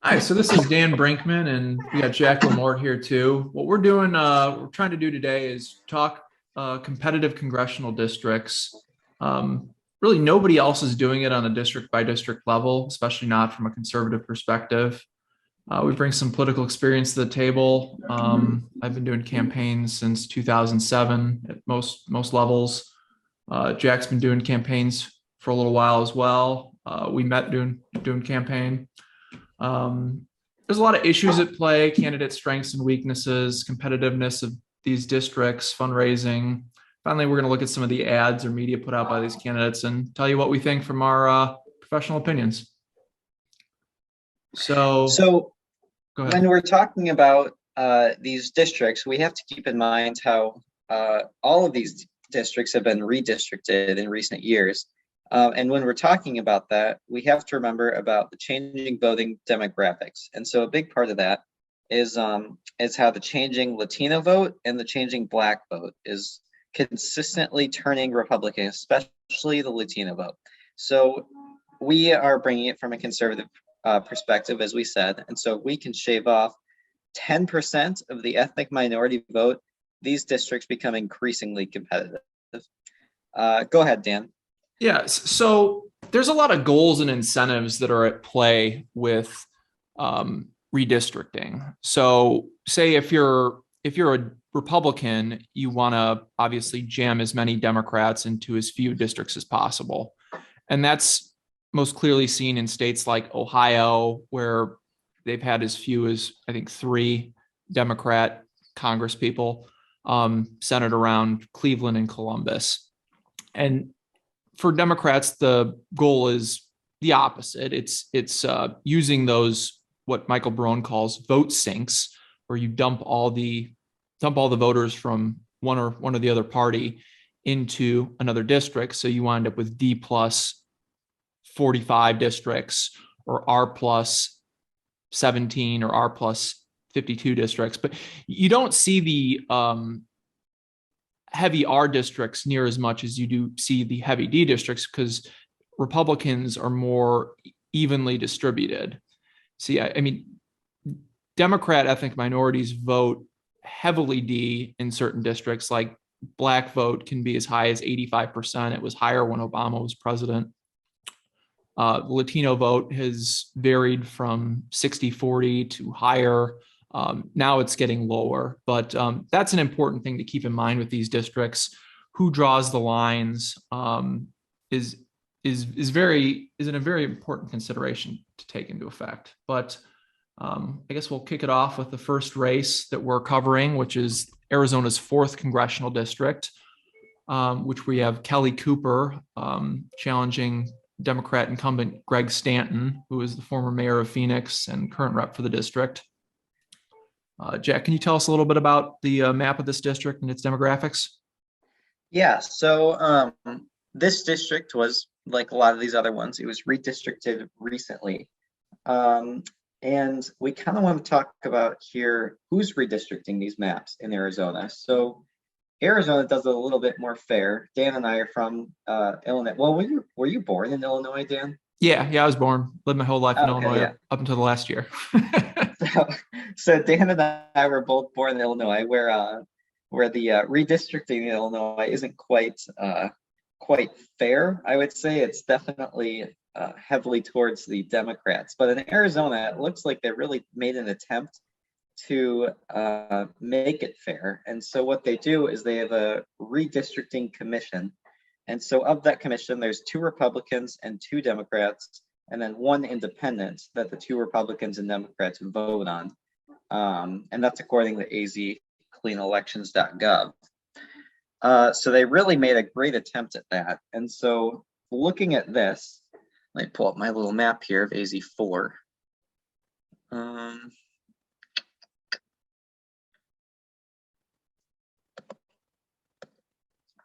Hi, so this is Dan Brinkman, and we got Jack Lamort here too. What we're trying to do today is talk competitive congressional districts. Really, nobody else is doing it on a district by district level, especially not from a conservative perspective. We bring some political experience to the table. I've been doing campaigns since 2007 at most levels. Jack's been doing campaigns for a little while as well. We met doing campaign. There's a lot of issues at play: candidate strengths and weaknesses, competitiveness of these districts, fundraising. Finally, we're going to look at some of the ads or media put out by these candidates and tell you what we think from our professional opinions. So So go ahead. when we're talking about these districts, we have to keep in mind how all of these districts have been redistricted in recent years. And when we're talking about that, we have to remember about the changing voting demographics. And so a big part of that is how the changing Latino vote and the changing Black vote is consistently turning Republican, especially the Latino vote. So we are bringing it from a conservative perspective, as we said, and so we can shave off 10% of the ethnic minority vote. These districts become increasingly competitive. Go ahead, Dan. Yeah, so there's a lot of goals and incentives that are at play with redistricting. So, say if you're a Republican, you want to obviously jam as many Democrats into as few districts as possible, and that's most clearly seen in states like Ohio, where they've had as few as I think three Democrat Congress people centered around Cleveland and Columbus. And for Democrats, the goal is the opposite. It's using those what Michael Brown calls vote sinks, where you dump all the voters from one or the other party into another district. So you wind up with D plus 45 districts or R plus 17 or R plus 52 districts, but you don't see the heavy R districts near as much as you do see the heavy D districts because Republicans are more evenly distributed. See, I mean, Democrat ethnic minorities vote heavily D in certain districts, like Black vote can be as high as 85%. It was higher when Obama was president. The Latino vote has varied from 60-40 to higher. Now it's getting lower, but that's an important thing to keep in mind with these districts. Who draws the lines is is a very important consideration to take into effect. But I guess we'll kick it off with the first race that we're covering, which is Arizona's 4th congressional district, which we have Kelly Cooper challenging Democrat incumbent Greg Stanton, who is the former mayor of Phoenix and current rep for the district. Jack, can you tell us a little bit about the map of this district and its demographics? Yeah, so this district was like a lot of these other ones. It was redistricted recently. And we kind of want to talk about here who's redistricting these maps in Arizona. So Arizona does it a little bit more fair. Dan and I are from Illinois. Well, were you born in Illinois, Dan? Yeah, I was born, lived my whole life in Okay, Illinois yeah. up until the last year. So, so Dan and I were both born in Illinois, where the redistricting in Illinois isn't quite fair. I would say it's definitely heavily towards the Democrats. But in Arizona, it looks like they really made an attempt to make it fair. And so what they do is they have a redistricting commission. And so of that commission, there's 2 Republicans and 2 Democrats, and then 1 independent that the 2 Republicans and Democrats vote on. And that's according to azcleanelections.gov. So they really made a great attempt at that. And so looking at this, let me pull up my little map here of AZ4.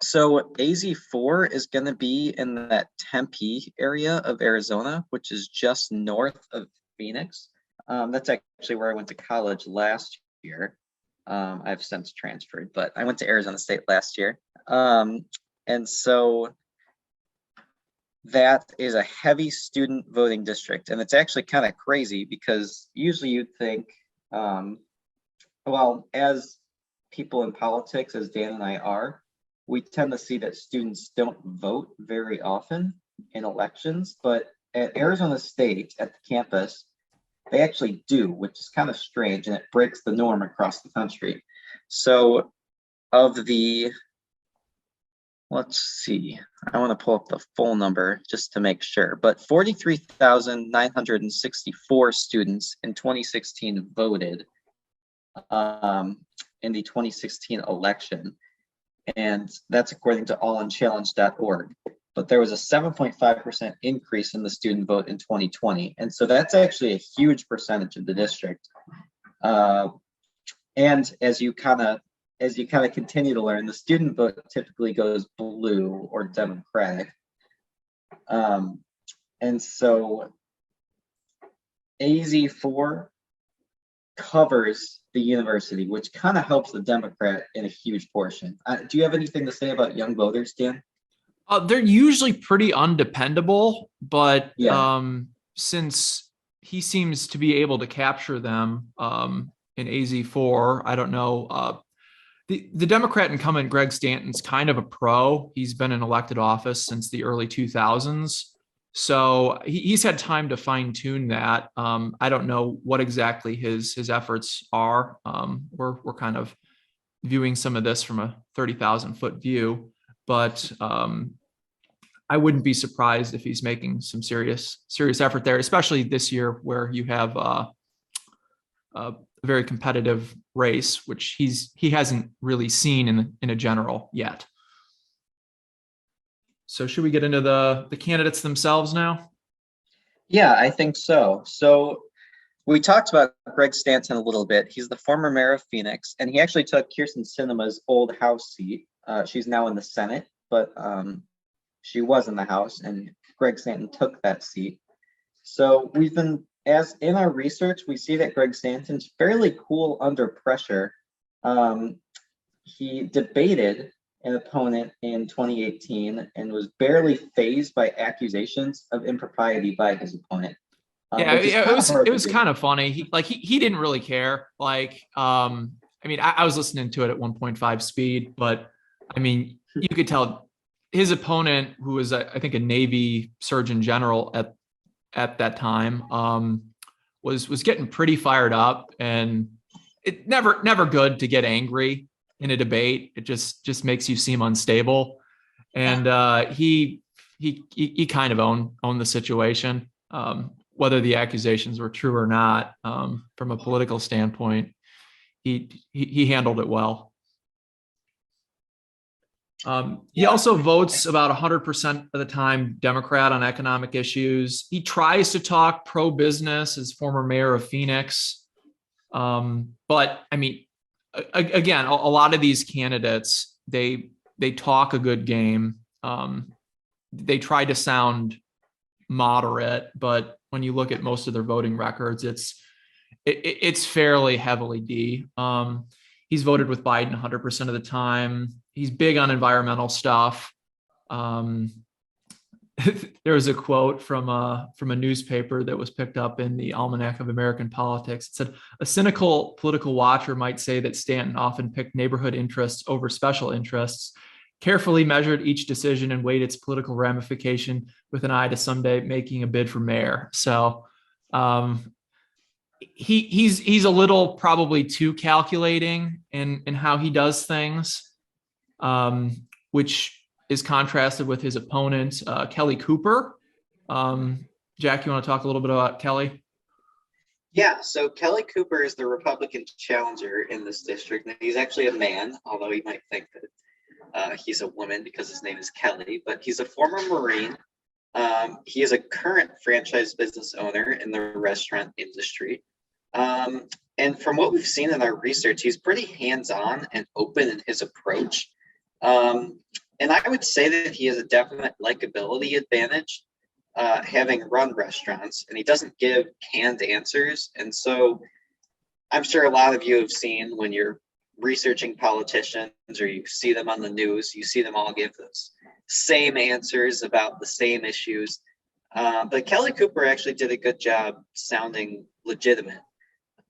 So AZ4 is going to be in that Tempe area of Arizona, which is just north of Phoenix. That's actually where I went to college last year. I've since transferred, but I went to Arizona State last year. And so that is a heavy student voting district. And it's actually kind of crazy because usually you'd think, well, as people in politics, as Dan and I are, we tend to see that students don't vote very often in elections, but at Arizona State, at the campus, they actually do, which is kind of strange, and it breaks the norm across the country. So of the, let's see, I want to pull up the full number just to make sure, but 43,964 students in 2016 voted in the 2016 election. And that's according to allinchallenge.org. But there was a 7.5% increase in the student vote in 2020. And so that's actually a huge percentage of the district. And as you kind of continue to learn, the student vote typically goes blue or Democratic. And so AZ4 covers the university, which kind of helps the Democrat in a huge portion. Do you have anything to say about young voters, Dan? They're usually pretty undependable, but Yeah. since he seems to be able to capture them in AZ4, I don't know. The Democrat incumbent Greg Stanton's kind of a pro. He's been in elected office since the early 2000s. So he's had time to fine tune that. I don't know what exactly his efforts are. We're kind of viewing some of this from a 30,000 foot view, but I wouldn't be surprised if he's making some serious effort there, especially this year where you have a very competitive race, which he hasn't really seen in a general yet. So should we get into the candidates themselves now? Yeah, I think so. So we talked about Greg Stanton a little bit. He's the former mayor of Phoenix, and he actually took Kirsten Sinema's old House seat. She's now in the Senate, but she was in the House, and Greg Stanton took that seat. So we've been, as in our research, we see that Greg Stanton's fairly cool under pressure. He debated an opponent in 2018 and was barely fazed by accusations of impropriety by his opponent. Yeah, it was kind of funny. He didn't really care. I mean, I was listening to it at 1.5 speed, but I mean, you could tell his opponent, who was I think a Navy Surgeon General at that time, was getting pretty fired up, and it never good to get angry in a debate. It just makes you seem unstable, and he kind of owned the situation. Whether the accusations were true or not, from a political standpoint, he handled it well. He also votes about 100% of the time Democrat on economic issues. He tries to talk pro-business as former mayor of Phoenix. But I mean, again, a lot of these candidates, they talk a good game. They try to sound moderate, but when you look at most of their voting records, it's fairly heavily D. He's voted with Biden 100% of the time. He's big on environmental stuff. There was a quote from a newspaper that was picked up in the Almanac of American Politics. It said, "A cynical political watcher might say that Stanton often picked neighborhood interests over special interests, carefully measured each decision and weighed its political ramification with an eye to someday making a bid for mayor." So he's a little probably too calculating in how he does things, which is contrasted with his opponent, Kelly Cooper. Jack, you want to talk a little bit about Kelly? Yeah, so Kelly Cooper is the Republican challenger in this district. And he's actually a man, although you might think that he's a woman because his name is Kelly, but he's a former Marine. He is a current franchise business owner in the restaurant industry. And from what we've seen in our research, he's pretty hands-on and open in his approach. And I would say that he has a definite likability advantage, having run restaurants, and he doesn't give canned answers. And so I'm sure a lot of you have seen when you're researching politicians or you see them on the news, you see them all give this same answers about the same issues. But Kelly Cooper actually did a good job sounding legitimate.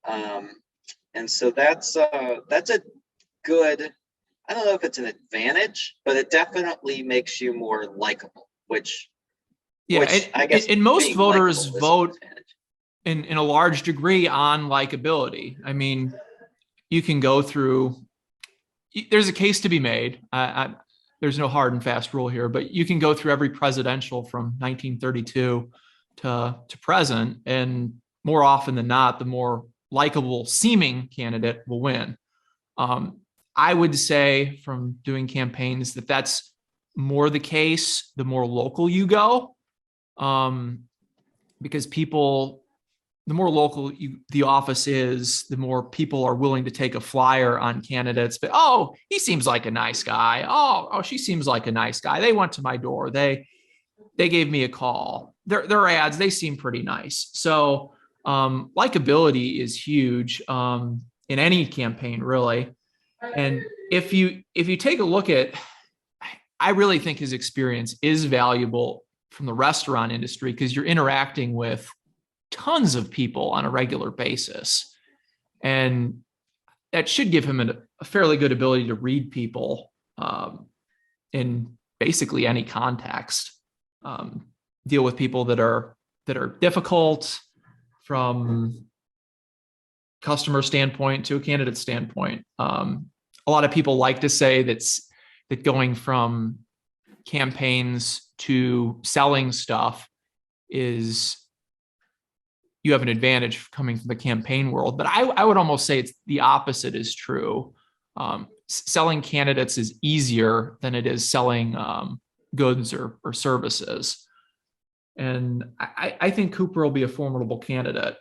And so that's a good, I don't know if it's an advantage, but it definitely makes you more likable, which I guess and most voters likable is an vote advantage. in a large degree on likability. I mean, you can go through, there's a case to be made. There's no hard and fast rule here, but you can go through every presidential from 1932 to present, and more often than not, the more likable seeming candidate will win. I would say from doing campaigns that that's more the case the more local you go, because people, the more local the office is, the more people are willing to take a flyer on candidates. But oh, he seems like a nice guy. Oh, she seems like a nice guy. They went to my door. They gave me a call. Their ads, they seem pretty nice. So likability is huge in any campaign, really. And if you take a look at, I really think his experience is valuable from the restaurant industry, because you're interacting with tons of people on a regular basis. And that should give him a fairly good ability to read people in basically any context, deal with people that are difficult from customer standpoint to a candidate standpoint. A lot of people like to say that going from campaigns to selling stuff is, you have an advantage coming from the campaign world. But I would almost say it's the opposite is true. Selling candidates is easier than it is selling goods or services. And I think Cooper will be a formidable candidate.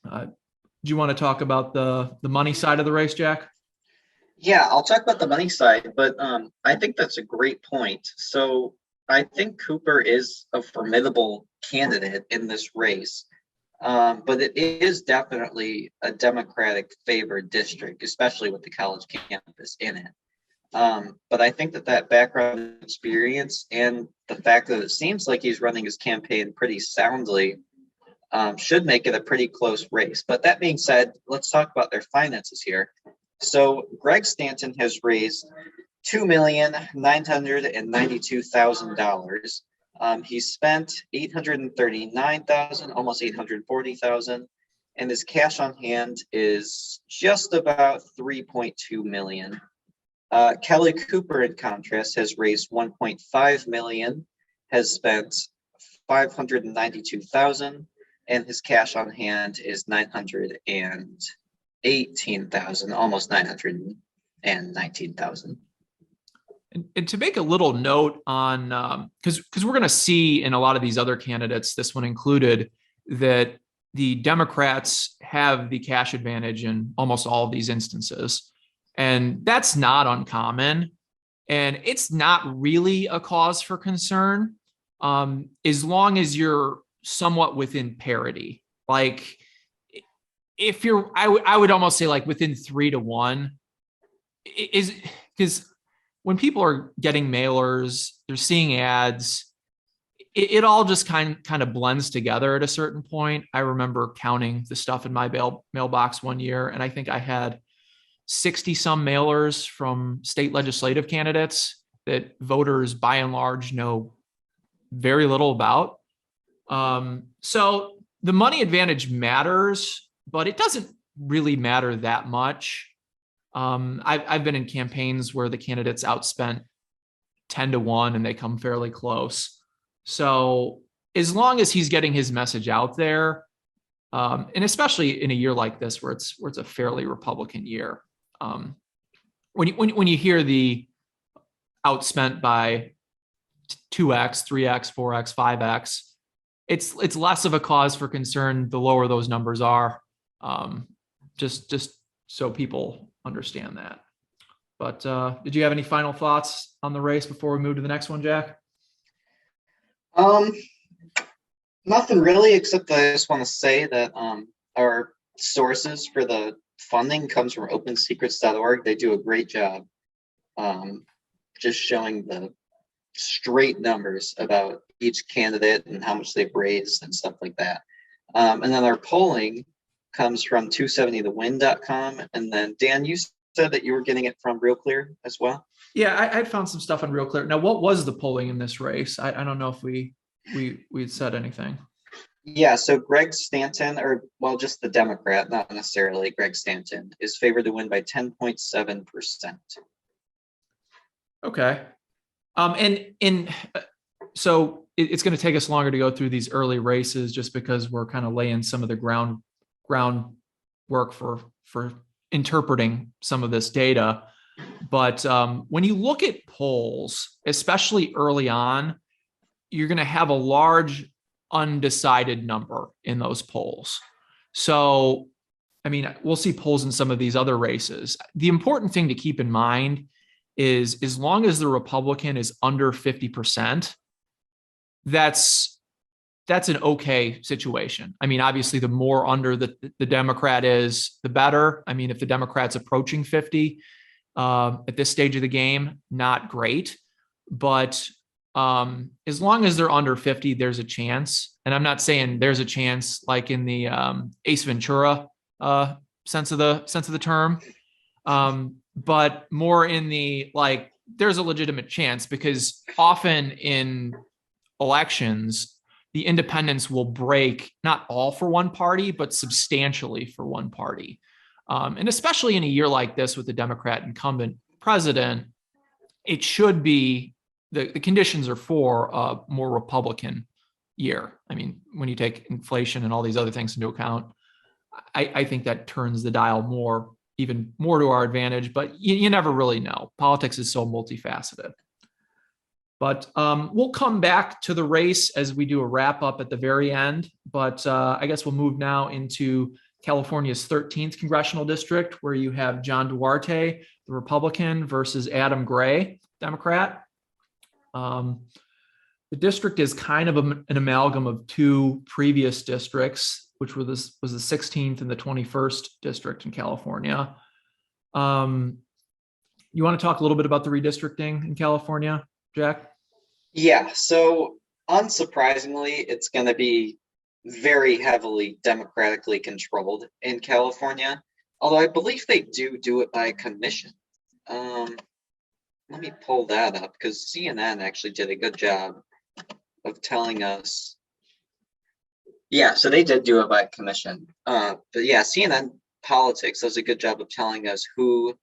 Do you want to talk about the money side of the race, Jack? Yeah, I'll talk about the money side, but I think that's a great point. So I think Cooper is a formidable candidate in this race. But it is definitely a Democratic favored district, especially with the college campus in it. But I think that background experience and the fact that it seems like he's running his campaign pretty soundly should make it a pretty close race. But that being said, let's talk about their finances here. So Greg Stanton has raised $2,992,000. He spent $839,000, almost $840,000, and his cash on hand is just about $3.2 million. Kelly Cooper, in contrast, has raised $1.5 million, has spent $592,000, and his cash on hand is $918,000, almost $919,000. And to make a little note on, because we're going to see in a lot of these other candidates, this one included, that the Democrats have the cash advantage in almost all of these instances. And that's not uncommon. And it's not really a cause for concern, as long as you're somewhat within parity. Like, if you're, I would almost say like within 3-1, is because when people are getting mailers, they're seeing ads, it all just kind of blends together at a certain point. I remember counting the stuff in my mailbox one year, and I think I had 60 some mailers from state legislative candidates that voters by and large know very little about. So the money advantage matters, but it doesn't really matter that much. I've been in campaigns where the candidates outspent 10-1 and they come fairly close. So as long as he's getting his message out there, and especially in a year like this where it's a fairly Republican year, when you hear the outspent by 2x, 3x, 4x, 5x, it's less of a cause for concern the lower those numbers are. Just so people understand that. But did you have any final thoughts on the race before we move to the next one, Jack? Nothing really, except I just want to say that our sources for the funding comes from opensecrets.org. They do a great job just showing the straight numbers about each candidate and how much they've raised and stuff like that. And then our polling comes from 270thewin.com. And then Dan, you said that you were getting it from Real Clear as well. Yeah, I found some stuff on Real Clear. Now, what was the polling in this race? I don't know if we had said anything. Yeah, so Greg Stanton, or well, just the Democrat, not necessarily Greg Stanton, is favored to win by 10.7%. Okay. So it's going to take us longer to go through these early races just because we're kind of laying some of the groundwork for interpreting some of this data. But when you look at polls, especially early on, you're going to have a large undecided number in those polls. So, I mean, we'll see polls in some of these other races. The important thing to keep in mind is as long as the Republican is under 50%, that's an okay situation. I mean, obviously, the more under the Democrat is, the better. I mean, if the Democrat's approaching 50 at this stage of the game, not great. But as long as they're under 50, there's a chance. And I'm not saying there's a chance like in the Ace Ventura sense of the term, but more in the like there's a legitimate chance, because often in elections, the independents will break not all for one party, but substantially for one party. And especially in a year like this with the Democrat incumbent president, it should be the conditions are for a more Republican year. I mean, when you take inflation and all these other things into account, I think that turns the dial even more to our advantage, but you never really know. Politics is so multifaceted. But we'll come back to the race as we do a wrap up at the very end. But I guess we'll move now into California's 13th congressional district, where you have John Duarte, the Republican, versus Adam Gray, Democrat. The district is kind of an amalgam of two previous districts, which was the 16th and the 21st district in California. You want to talk a little bit about the redistricting in California, Jack? Yeah, so unsurprisingly, it's going to be very heavily democratically controlled in California, although I believe they do it by commission. Let me pull that up because CNN actually did a good job of telling us. Yeah, so they did do it by commission. But yeah, CNN Politics does a good job of telling us who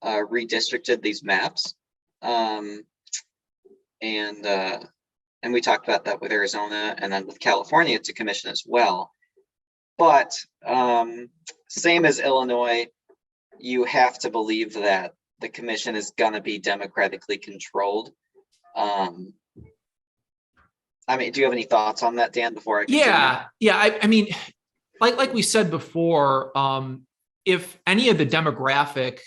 redistricted these maps. And we talked about that with Arizona, and then with California, it's a commission as well. But same as Illinois, you have to believe that the commission is going to be democratically controlled. I mean, do you have any thoughts on that, Dan, before I continue? Yeah. I mean, like we said before, if any of the demographic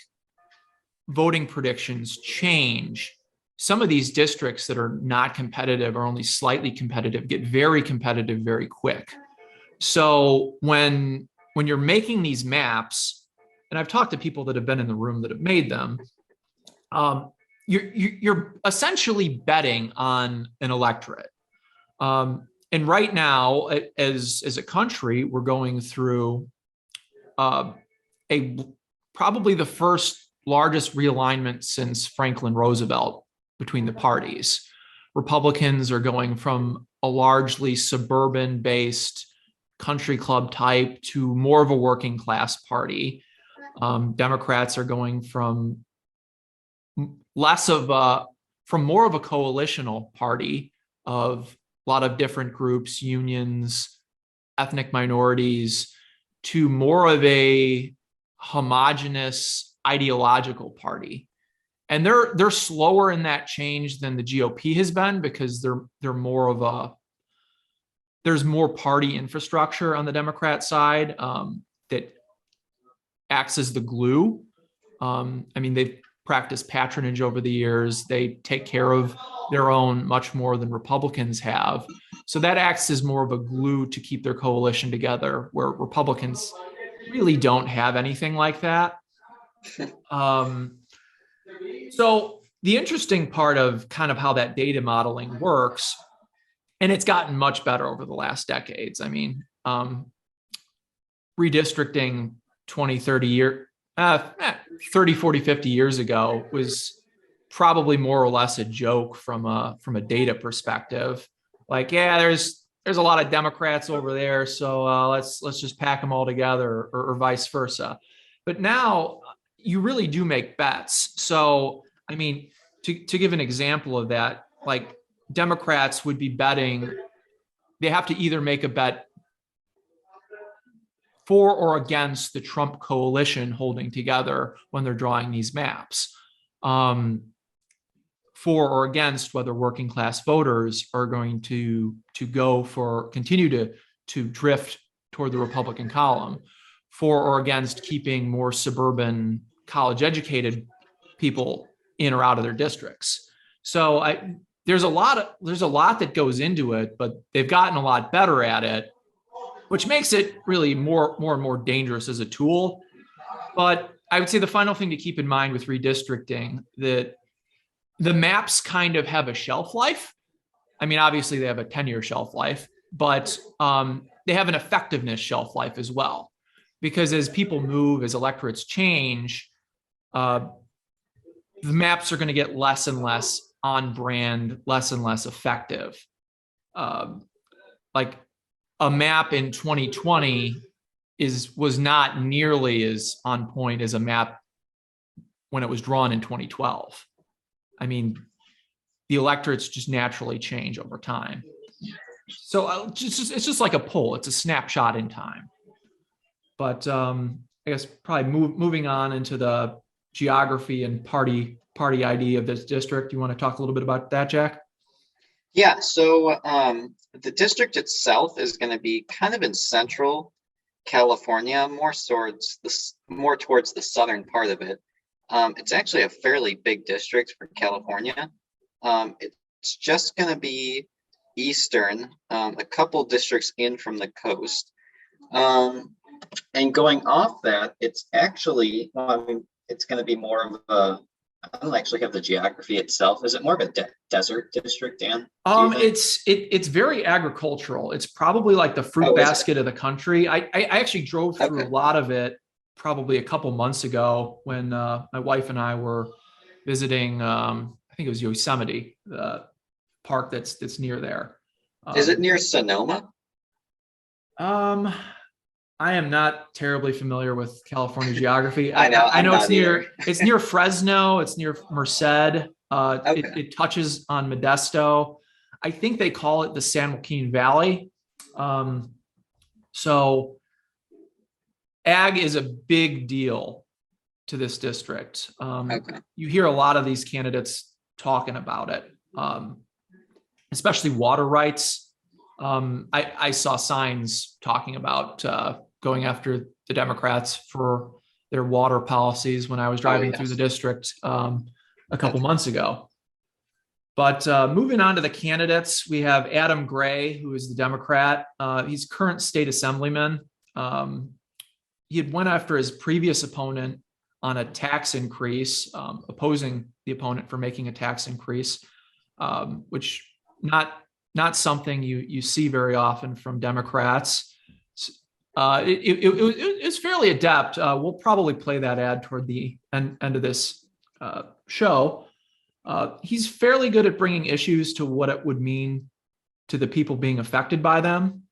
voting predictions change, some of these districts that are not competitive or only slightly competitive get very competitive very quick. So when you're making these maps, and I've talked to people that have been in the room that have made them, you're essentially betting on an electorate. And right now, as a country, we're going through probably the first largest realignment since Franklin Roosevelt between the parties. Republicans are going from a largely suburban-based country club type to more of a working class party. Democrats are going from more of a coalitional party of a lot of different groups, unions, ethnic minorities, to more of a homogenous ideological party. And they're slower in that change than the GOP has been, because they're more of there's more party infrastructure on the Democrat side that acts as the glue. I mean, they've practiced patronage over the years. They take care of their own much more than Republicans have. So that acts as more of a glue to keep their coalition together, where Republicans really don't have anything like that. So the interesting part of kind of how that data modeling works, and it's gotten much better over the last decades. I mean, redistricting 20, 30 year, 30, 40, 50 years ago was probably more or less a joke from a data perspective. Like, yeah, there's a lot of Democrats over there, so let's just pack them all together, or vice versa. But now you really do make bets. So, I mean, to give an example of that, like Democrats would be betting, they have to either make a bet for or against the Trump coalition holding together when they're drawing these maps. For or against whether working class voters are going to continue to drift toward the Republican column, for or against keeping more suburban college educated people in or out of their districts. So there's a lot that goes into it, but they've gotten a lot better at it, which makes it really more and more dangerous as a tool. But I would say the final thing to keep in mind with redistricting, that the maps kind of have a shelf life. I mean, obviously they have a 10-year shelf life, but they have an effectiveness shelf life as well. Because as people move, as electorates change, the maps are going to get less and less on brand, less and less effective. Like a map in 2020 was not nearly as on point as a map when it was drawn in 2012. I mean, the electorates just naturally change over time. So it's just like a poll. It's a snapshot in time. But I guess probably moving on into the geography and party ID of this district. You want to talk a little bit about that, Jack? Yeah, so the district itself is going to be kind of in central California, more towards the southern part of it. It's actually a fairly big district for California. It's just going to be eastern, a couple districts in from the coast. And going off that, it's actually, well, I mean, it's going to be more of a, I don't actually have the geography itself. Is it more of a desert district, Dan? It's very agricultural. It's probably like the fruit basket of the country. I actually drove through a lot of it probably a couple months ago when my wife and I were visiting. I think it was Yosemite, the park that's near there. Is it near Sonoma? I am not terribly familiar with California geography. I know it's near Fresno. It's near Merced. Okay. It touches on Modesto. I think they call it the San Joaquin Valley. So ag is a big deal to this district. Okay. You hear a lot of these candidates talking about it, especially water rights. I saw signs talking about going after the Democrats for their water policies when I was driving through the district a couple months ago. But moving on to the candidates, we have Adam Gray, who is the Democrat. He's current state assemblyman. He had went after his previous opponent on a tax increase, opposing the opponent for making a tax increase, which not something you see very often from Democrats. It's fairly adept. We'll probably play that ad toward the end of this show. He's fairly good at bringing issues to what it would mean to the people being affected by them.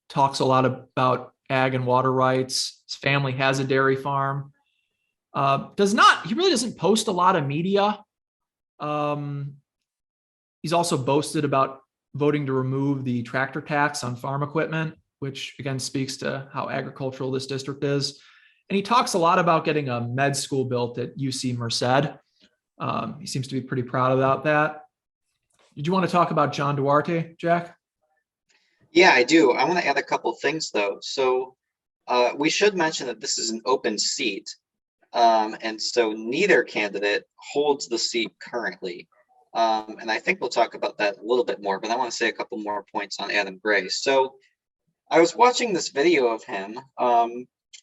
Talks a lot about ag and water rights. His family has a dairy farm. He really doesn't post a lot of media. He's also boasted about voting to remove the tractor tax on farm equipment, which again speaks to how agricultural this district is. And he talks a lot about getting a med school built at UC Merced. He seems to be pretty proud about that. Did you want to talk about John Duarte, Jack? Yeah, I do. I want to add a couple things though. So we should mention that this is an open seat. And so neither candidate holds the seat currently. And I think we'll talk about that a little bit more, but I want to say a couple more points on Adam Gray. So I was watching this video of him.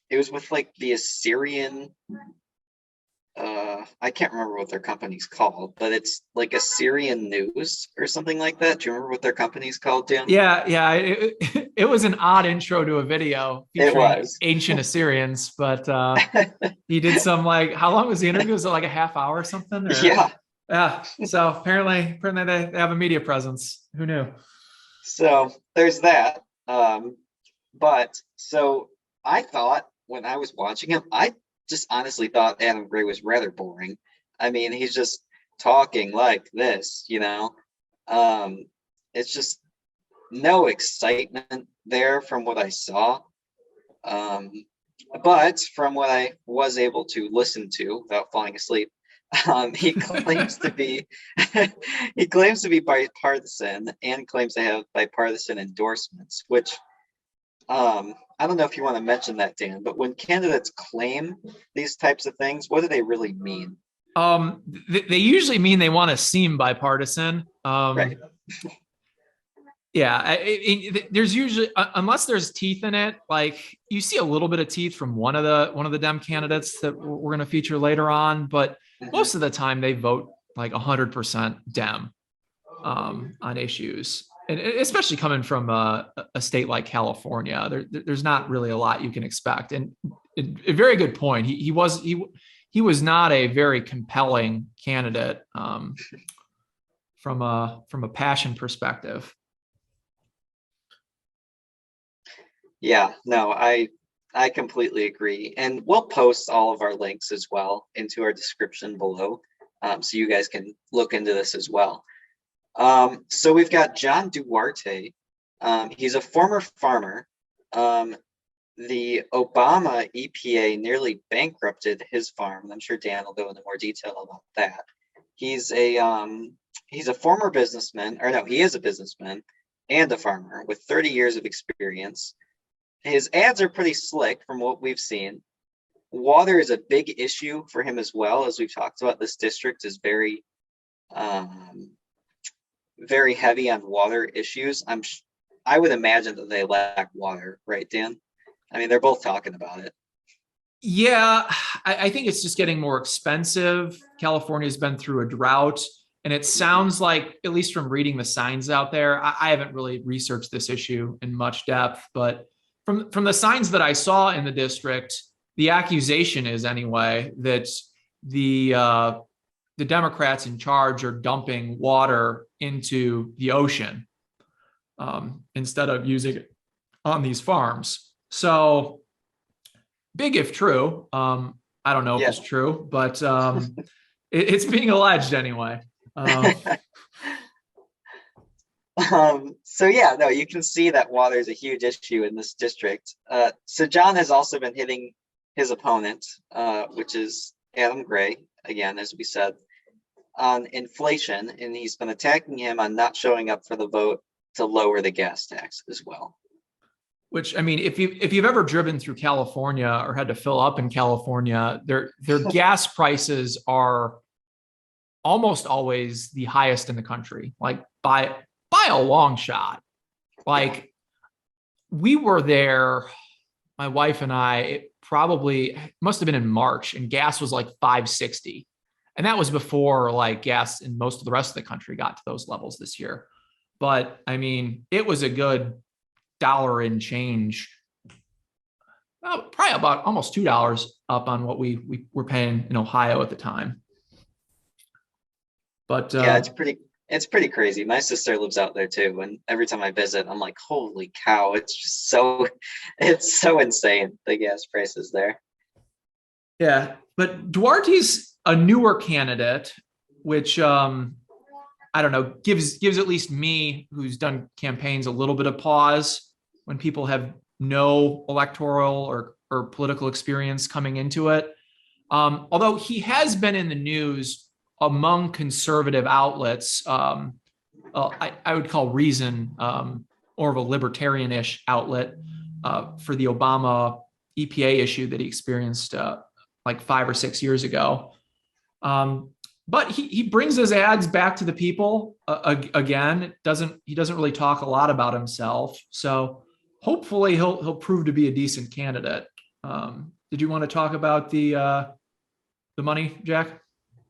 It was with like the Assyrian I can't remember what their company's called, but it's like Assyrian News or something like that. Do you remember what their company's called, Dan? Yeah. It was an odd intro to a video It featuring was. ancient Assyrians, but he did some like, how long was the interview? Was it like a half hour or something? Or Yeah. yeah. So apparently they have a media presence. Who knew? So there's that. But so I thought when I was watching him, I just honestly thought Adam Gray was rather boring. I mean, he's just talking like this, you know. Um, it's just no excitement there from what I saw. Um, but from what I was able to listen to without falling asleep, he claims to be he claims to be bipartisan and claims to have bipartisan endorsements, which I don't know if you want to mention that, Dan, but when candidates claim these types of things, what do they really mean? They usually mean they want to seem bipartisan. Right. Yeah, there's usually unless there's teeth in it, like you see a little bit of teeth from one of the Dem candidates that we're going to feature later on, but Mhm. most of the time they vote like 100% Dem on issues, and especially coming from a state like California, there's not really a lot you can expect. And a very good point. He was not a very compelling candidate from a passion perspective. Yeah, no, I completely agree. And we'll post all of our links as well into our description below, so you guys can look into this as well. So we've got John Duarte. He's a former farmer. The Obama EPA nearly bankrupted his farm, and I'm sure Dan will go into more detail about that. He's a former businessman, or no, he is a businessman and a farmer with 30 years of experience. His ads are pretty slick from what we've seen. Water is a big issue for him as well, as we've talked about. This district is um, very heavy on water issues. I would imagine that they lack water, right, Dan? I mean, they're both talking about it. Yeah, I think it's just getting more expensive. California's been through a drought, and it Mhm. sounds like, at least from reading the signs out there, I haven't really researched this issue in much depth, but from the signs that I saw in the district, the accusation is anyway that the uh, the Democrats in charge are dumping water into the ocean instead of using it on these farms. So big if true. I don't know if Yeah. it's true, but it's being alleged anyway. Um, So yeah, no, you can see that water is a huge issue in this district. So John has also been hitting his opponent, which is Adam Gray, again, as we said, on inflation, and he's been attacking him on not showing up for the vote to lower the gas tax as well. which I mean, if you've ever driven through California or had to fill up in California, their gas prices are almost always the highest in the country, like by a long shot. Yeah. Like we were there, my wife and I, it probably must have been in March, and gas was like 560. And that was before like gas in most of the rest of the country got to those levels this year. But I mean, it was a good dollar and change, probably about almost $2 up on what we were paying in Ohio at the time. But Yeah, it's pretty crazy. My sister lives out there too, and every time I visit, I'm like, holy cow, it's just so it's so insane, the gas prices there. yeah, but Duarte's a newer candidate, which I don't know, gives at least me, who's done campaigns, a little bit of pause when people have no electoral or political experience coming into it. Although he has been in the news among conservative outlets, I would call Reason more of a libertarian-ish outlet for the Obama EPA issue that he experienced like 5 or 6 years ago. Um, but he brings his ads back to the people again. He doesn't really talk a lot about himself, so hopefully he'll prove to be a decent candidate. Did you want to talk about the money, Jack?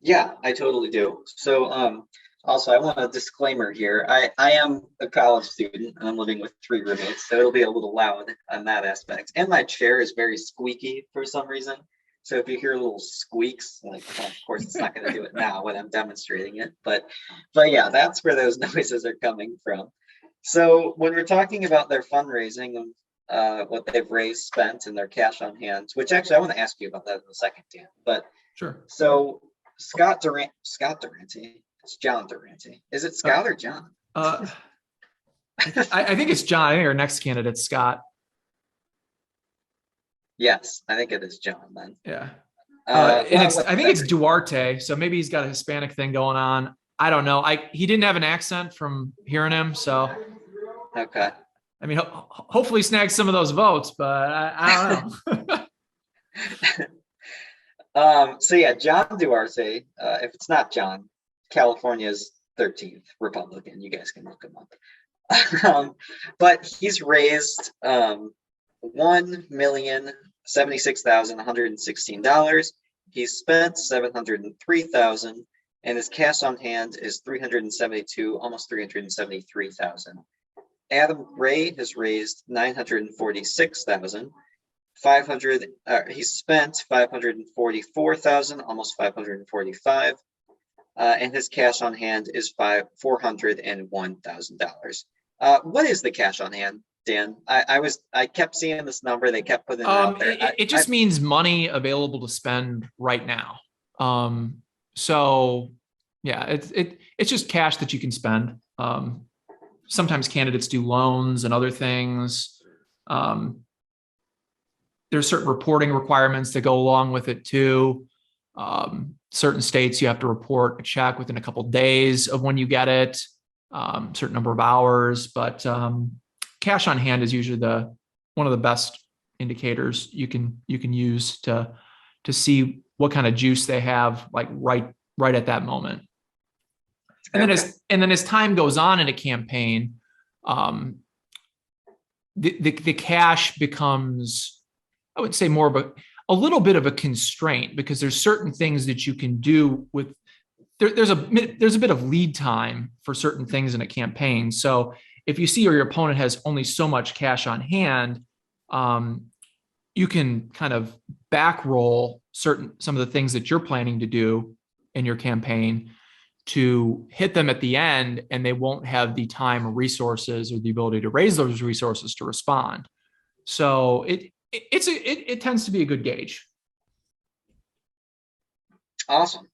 Yeah, I totally do. So, also, I want a disclaimer here. I am a college student and I'm living with three roommates, so it'll be a little loud on that aspect. And my chair is very squeaky for some reason. So if you hear little squeaks, like, well, of course, it's not going to do it now when I'm demonstrating it, but yeah, that's where those noises are coming from. So when we're talking about their fundraising, what they've raised, spent, and their cash on hand, which actually I want to ask you about that in a second, Dan. But Sure. so Scott Durante, it's John Durante. Is it Scott or John? I think it's John. I think our next candidate's Scott. Yes, I think it is John then. Yeah. Well, I think it's Duarte. So maybe he's got a Hispanic thing going on. I don't know. He didn't have an accent from hearing him. So, okay. I mean, hopefully snag some of those votes, but I don't know. So yeah, John Duarte, if it's not John, California's 13th Republican. You guys can look him up. But he's raised $1,076,116. He's spent $703,000, and his cash on hand is $372, almost $373,000. Adam Ray has raised $946,000. He's spent $544,000, almost $545,000, and his cash on hand is $401,000. What is the cash on hand, Dan? I kept seeing this number. They kept putting it out there. It just means money available to spend right now. So yeah, it's just cash that you can spend. Sometimes candidates do loans and other things. There's certain reporting requirements that go along with it too. Certain states you have to report a check within a couple of days of when you get it, certain number of hours. But cash on hand is usually one of the best indicators you can use to see what kind of juice they have, like right at that moment. And Okay. then as time goes on in a campaign, the cash becomes, I would say, more of a little bit of a constraint, because there's certain things that you can do with there's a bit of lead time for certain things in a campaign. So if you see your opponent has only so much cash on hand, you can kind of backroll some of the things that you're planning to do in your campaign to hit them at the end, and they won't have the time or resources or the ability to raise those resources to respond. So it tends to be a good gauge. Awesome.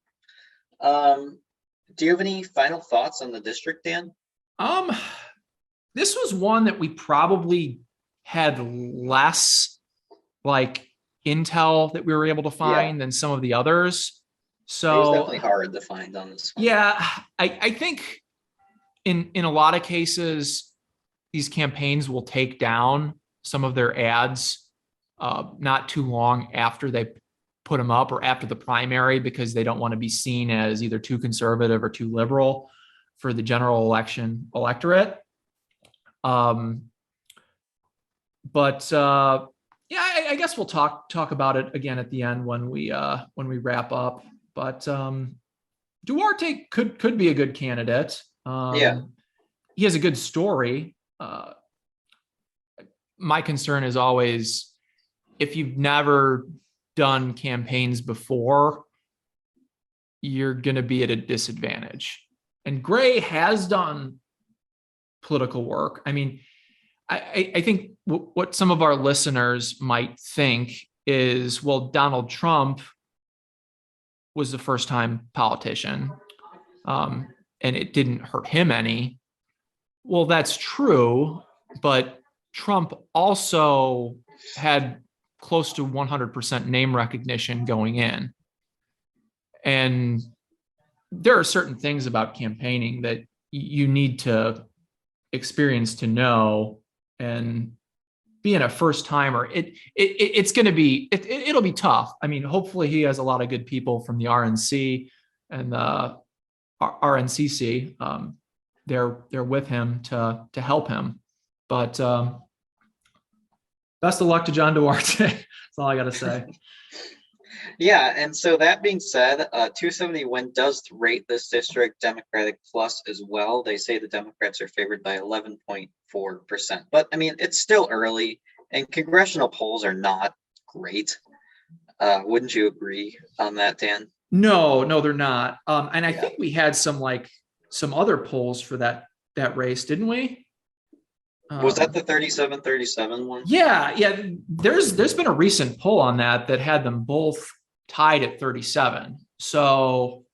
Do you have any final thoughts on the district, Dan? This was one that we probably had less like intel that we were able to find than some of the others. So it was definitely hard to find on this one. Yeah, I think in a lot of cases, these campaigns will take down some of their ads not too long after they put them up or after the primary, because they don't want to be seen as either too conservative or too liberal for the general election electorate. But yeah, I guess we'll talk about it again at the end when we wrap up. But Duarte could be a good candidate. He has a good story. My concern is always, if you've never done campaigns before, you're going to be at a disadvantage. And Gray has done political work. I mean, I think what some of our listeners might think is, well, Donald Trump was the first-time politician, and it didn't hurt him any. Well, that's true, but Trump also had close to 100% name recognition going in. And there are certain things about campaigning that you need to experience to know. And being a first timer, it's going to be, it'll be tough. I mean, hopefully he has a lot of good people from the RNC and the RNCC. They're with him to help him. But best of luck to John Duarte. That's all I got to say. Yeah, and so that being said, 270 Win does rate this district Democratic plus as well. They say the Democrats are favored by 11.4%. But I mean, it's still early, and congressional polls are not great. Wouldn't you agree on that, Dan? No, no, they're not. And I Yeah. think we had some other polls for that race, didn't we? Was that Um, the 37-37 one? yeah, yeah. There's been a recent poll on that had them both tied at 37. So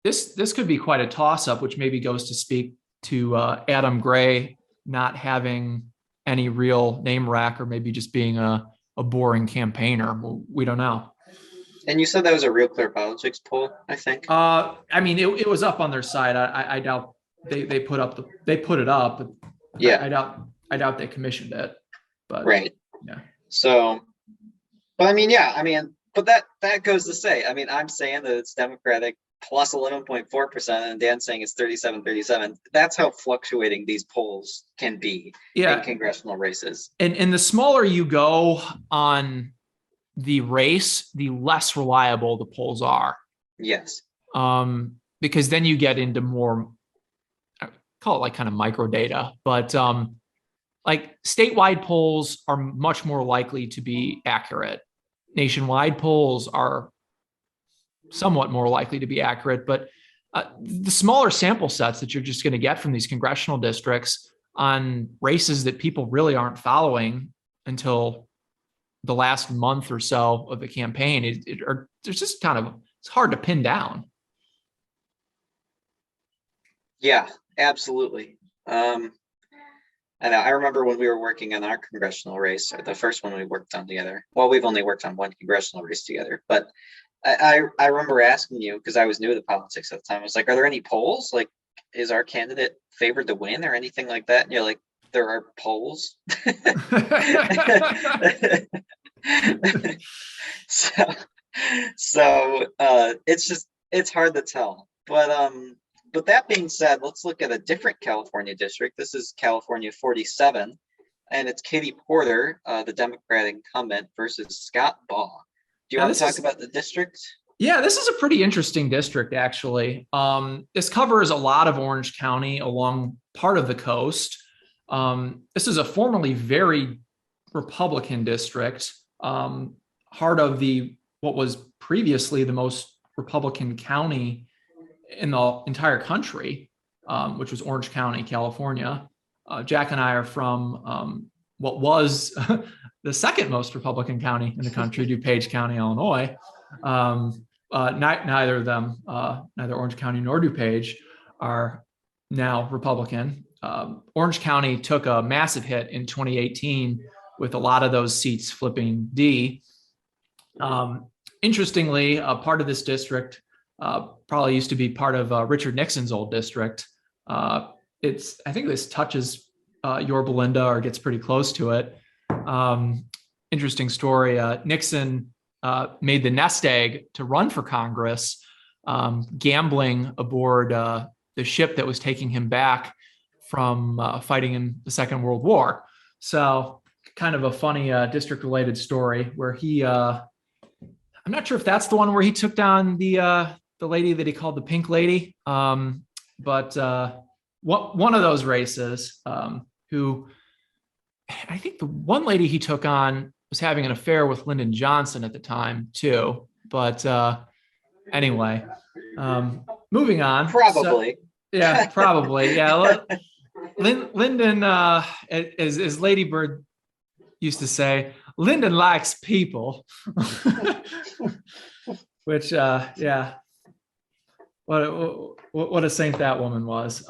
this could be quite a toss up, which maybe goes to speak to Adam Gray not having any real name rack, or maybe just being a boring campaigner. We don't know. And you said that was a Real Clear Politics poll, I think. I mean, it was up on their site. I doubt they put it up. But Yeah, I doubt they commissioned it. But right. yeah, So, but I mean, yeah, I mean, but that goes to say, I mean, I'm saying that it's Democratic plus 11.4%, and Dan's saying it's 37-37. That's how fluctuating these polls can be in yeah. congressional races. And the smaller you go on the race, the less reliable the polls are. Yes. Because then you get into more, I call it like kind of micro data, but like statewide polls are much more likely to be accurate. Nationwide polls are somewhat more likely to be accurate, but the smaller sample sets that you're just going to get from these congressional districts on races that people really aren't following until the last month or so of the campaign, there's just kind of, it's hard to pin down. Yeah, absolutely. And I remember when we were working on our congressional race, or the first one we worked on together. Well, we've only worked on one congressional race together, but I remember asking you, because I was new to politics at the time. I was like, "Are there any polls? Like, is our candidate favored to win or anything like that?" And you're like, "There are polls." so it's hard to tell. But that being said, let's look at a different California district. This is California 47, and it's Katie Porter, the Democratic incumbent, versus Scott Baugh. Do you Yeah, want to talk about the district? yeah, this is a pretty interesting district, actually. This covers a lot of Orange County along part of the coast. This is a formerly very Republican district, heart of what was previously the most Republican county in the entire country, which was Orange County, California. Jack and I are from what was the second most Republican county in the country, DuPage County, Illinois. Neither of them, neither Orange County nor DuPage, are now Republican. Orange County took a massive hit in 2018 with a lot of those seats flipping D. Interestingly, a part of this district probably used to be part of Richard Nixon's old district. I think this touches Yorba Linda or gets pretty close to it. Interesting story. Nixon made the nest egg to run for Congress, gambling aboard the ship that was taking him back from fighting in the Second World War. So kind of a funny district-related story where I'm not sure if that's the one where he took down the lady that he called the Pink Lady, but one of those races, who I think the one lady he took on was having an affair with Lyndon Johnson at the time too. But anyway, moving on. Probably. So, yeah, probably. Yeah, Lyndon, as Lady Bird used to say, Lyndon likes people. Which, yeah, what a saint that woman was.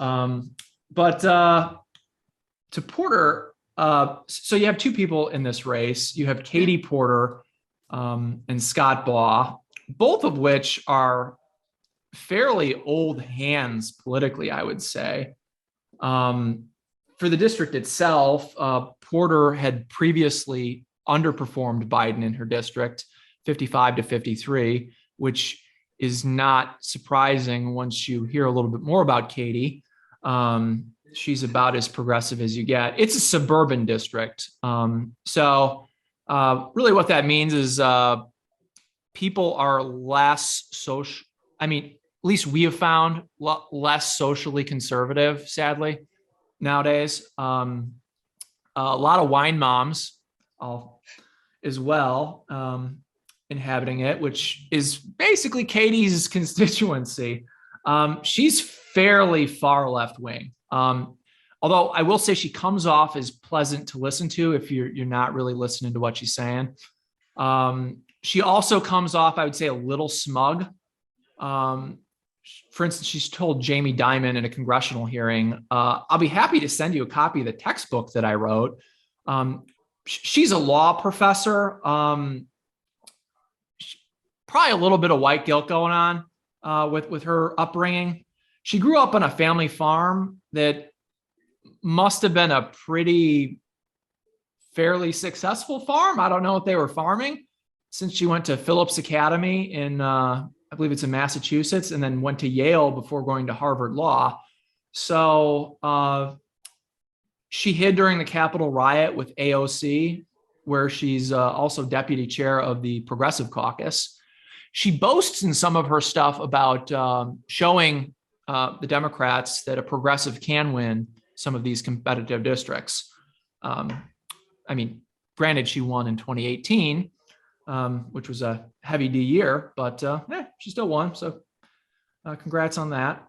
But to Porter, so you have two people in this race. You have Katie Porter and Scott Baugh, both of which are fairly old hands politically, I would say. For the district itself, Porter had previously underperformed Biden in her district, 55 to 53, which is not surprising once you hear a little bit more about Katie. She's about as progressive as you get. It's a suburban district. So really what that means is people are less social. I mean, at least we have found less socially conservative, sadly, nowadays. A lot of wine moms as well, inhabiting it, which is basically Katie's constituency. She's fairly far left wing. Although I will say she comes off as pleasant to listen to if you're not really listening to what she's saying. She also comes off, I would say, a little smug. For instance, she's told Jamie Dimon in a congressional hearing, I'll be happy to send you a copy of the textbook that I wrote. She's a law professor. Probably a little bit of white guilt going on with her upbringing. She grew up on a family farm that must have been a fairly successful farm. I don't know if they were farming, since she went to Phillips Academy in, I believe it's in Massachusetts, and then went to Yale before going to Harvard Law. So she hid during the Capitol riot with AOC, where she's also deputy chair of the Progressive Caucus. She boasts in some of her stuff about showing the Democrats that a progressive can win some of these competitive districts. I mean, granted, she won in 2018, which was a heavy D year, but she still won. So congrats on that.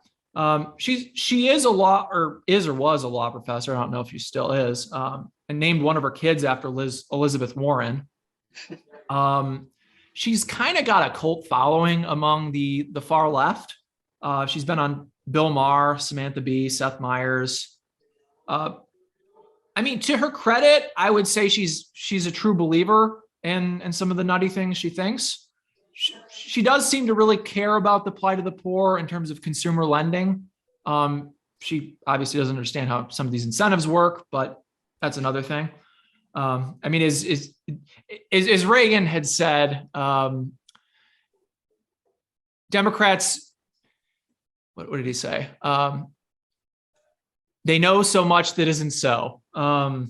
She is a law, or was a law professor. I don't know if she still is, and named one of her kids after Elizabeth Warren. She's kind of got a cult following among the far left. She's been on Bill Maher, Samantha Bee, Seth Meyers. I mean, to her credit, I would say she's a true believer in some of the nutty things she thinks. She does seem to really care about the plight of the poor in terms of consumer lending. She obviously doesn't understand how some of these incentives work, but that's another thing. I mean, as Reagan had said, Democrats, what did he say? They know so much that isn't so. But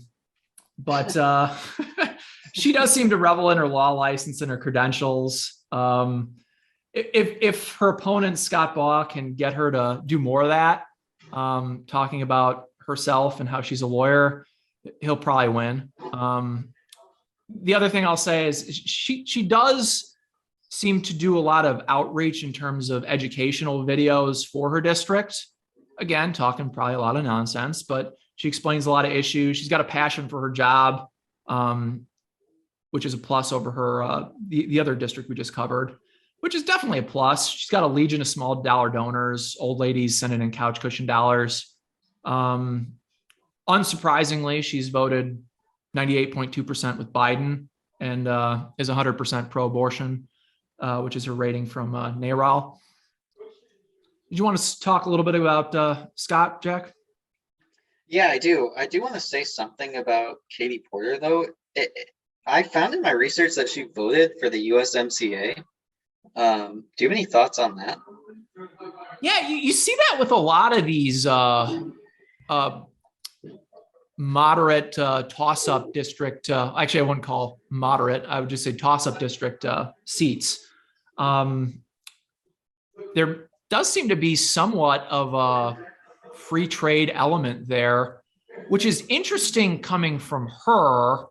she does seem to revel in her law license and her credentials. If her opponent, Scott Baugh, can get her to do more of that, talking about herself and how she's a lawyer, he'll probably win. The other thing I'll say is she does seem to do a lot of outreach in terms of educational videos for her district. Again, talking probably a lot of nonsense, but she explains a lot of issues. She's got a passion for her job, which is a plus over her the other district we just covered, which is definitely a plus. She's got a legion of small dollar donors, old ladies sending in couch cushion dollars. Unsurprisingly, she's voted 98.2% with Biden and is 100% pro-abortion, which is her rating from NARAL. Did you want to talk a little bit about Scott, Jack? Yeah, I do. I do want to say something about Katie Porter, though. I found in my research that she voted for the USMCA. Do you have any thoughts on that? Yeah, you see that with a lot of these moderate toss-up district. Actually, I wouldn't call moderate. I would just say toss-up district seats. There does seem to be somewhat of a free trade element there, which is interesting coming from her,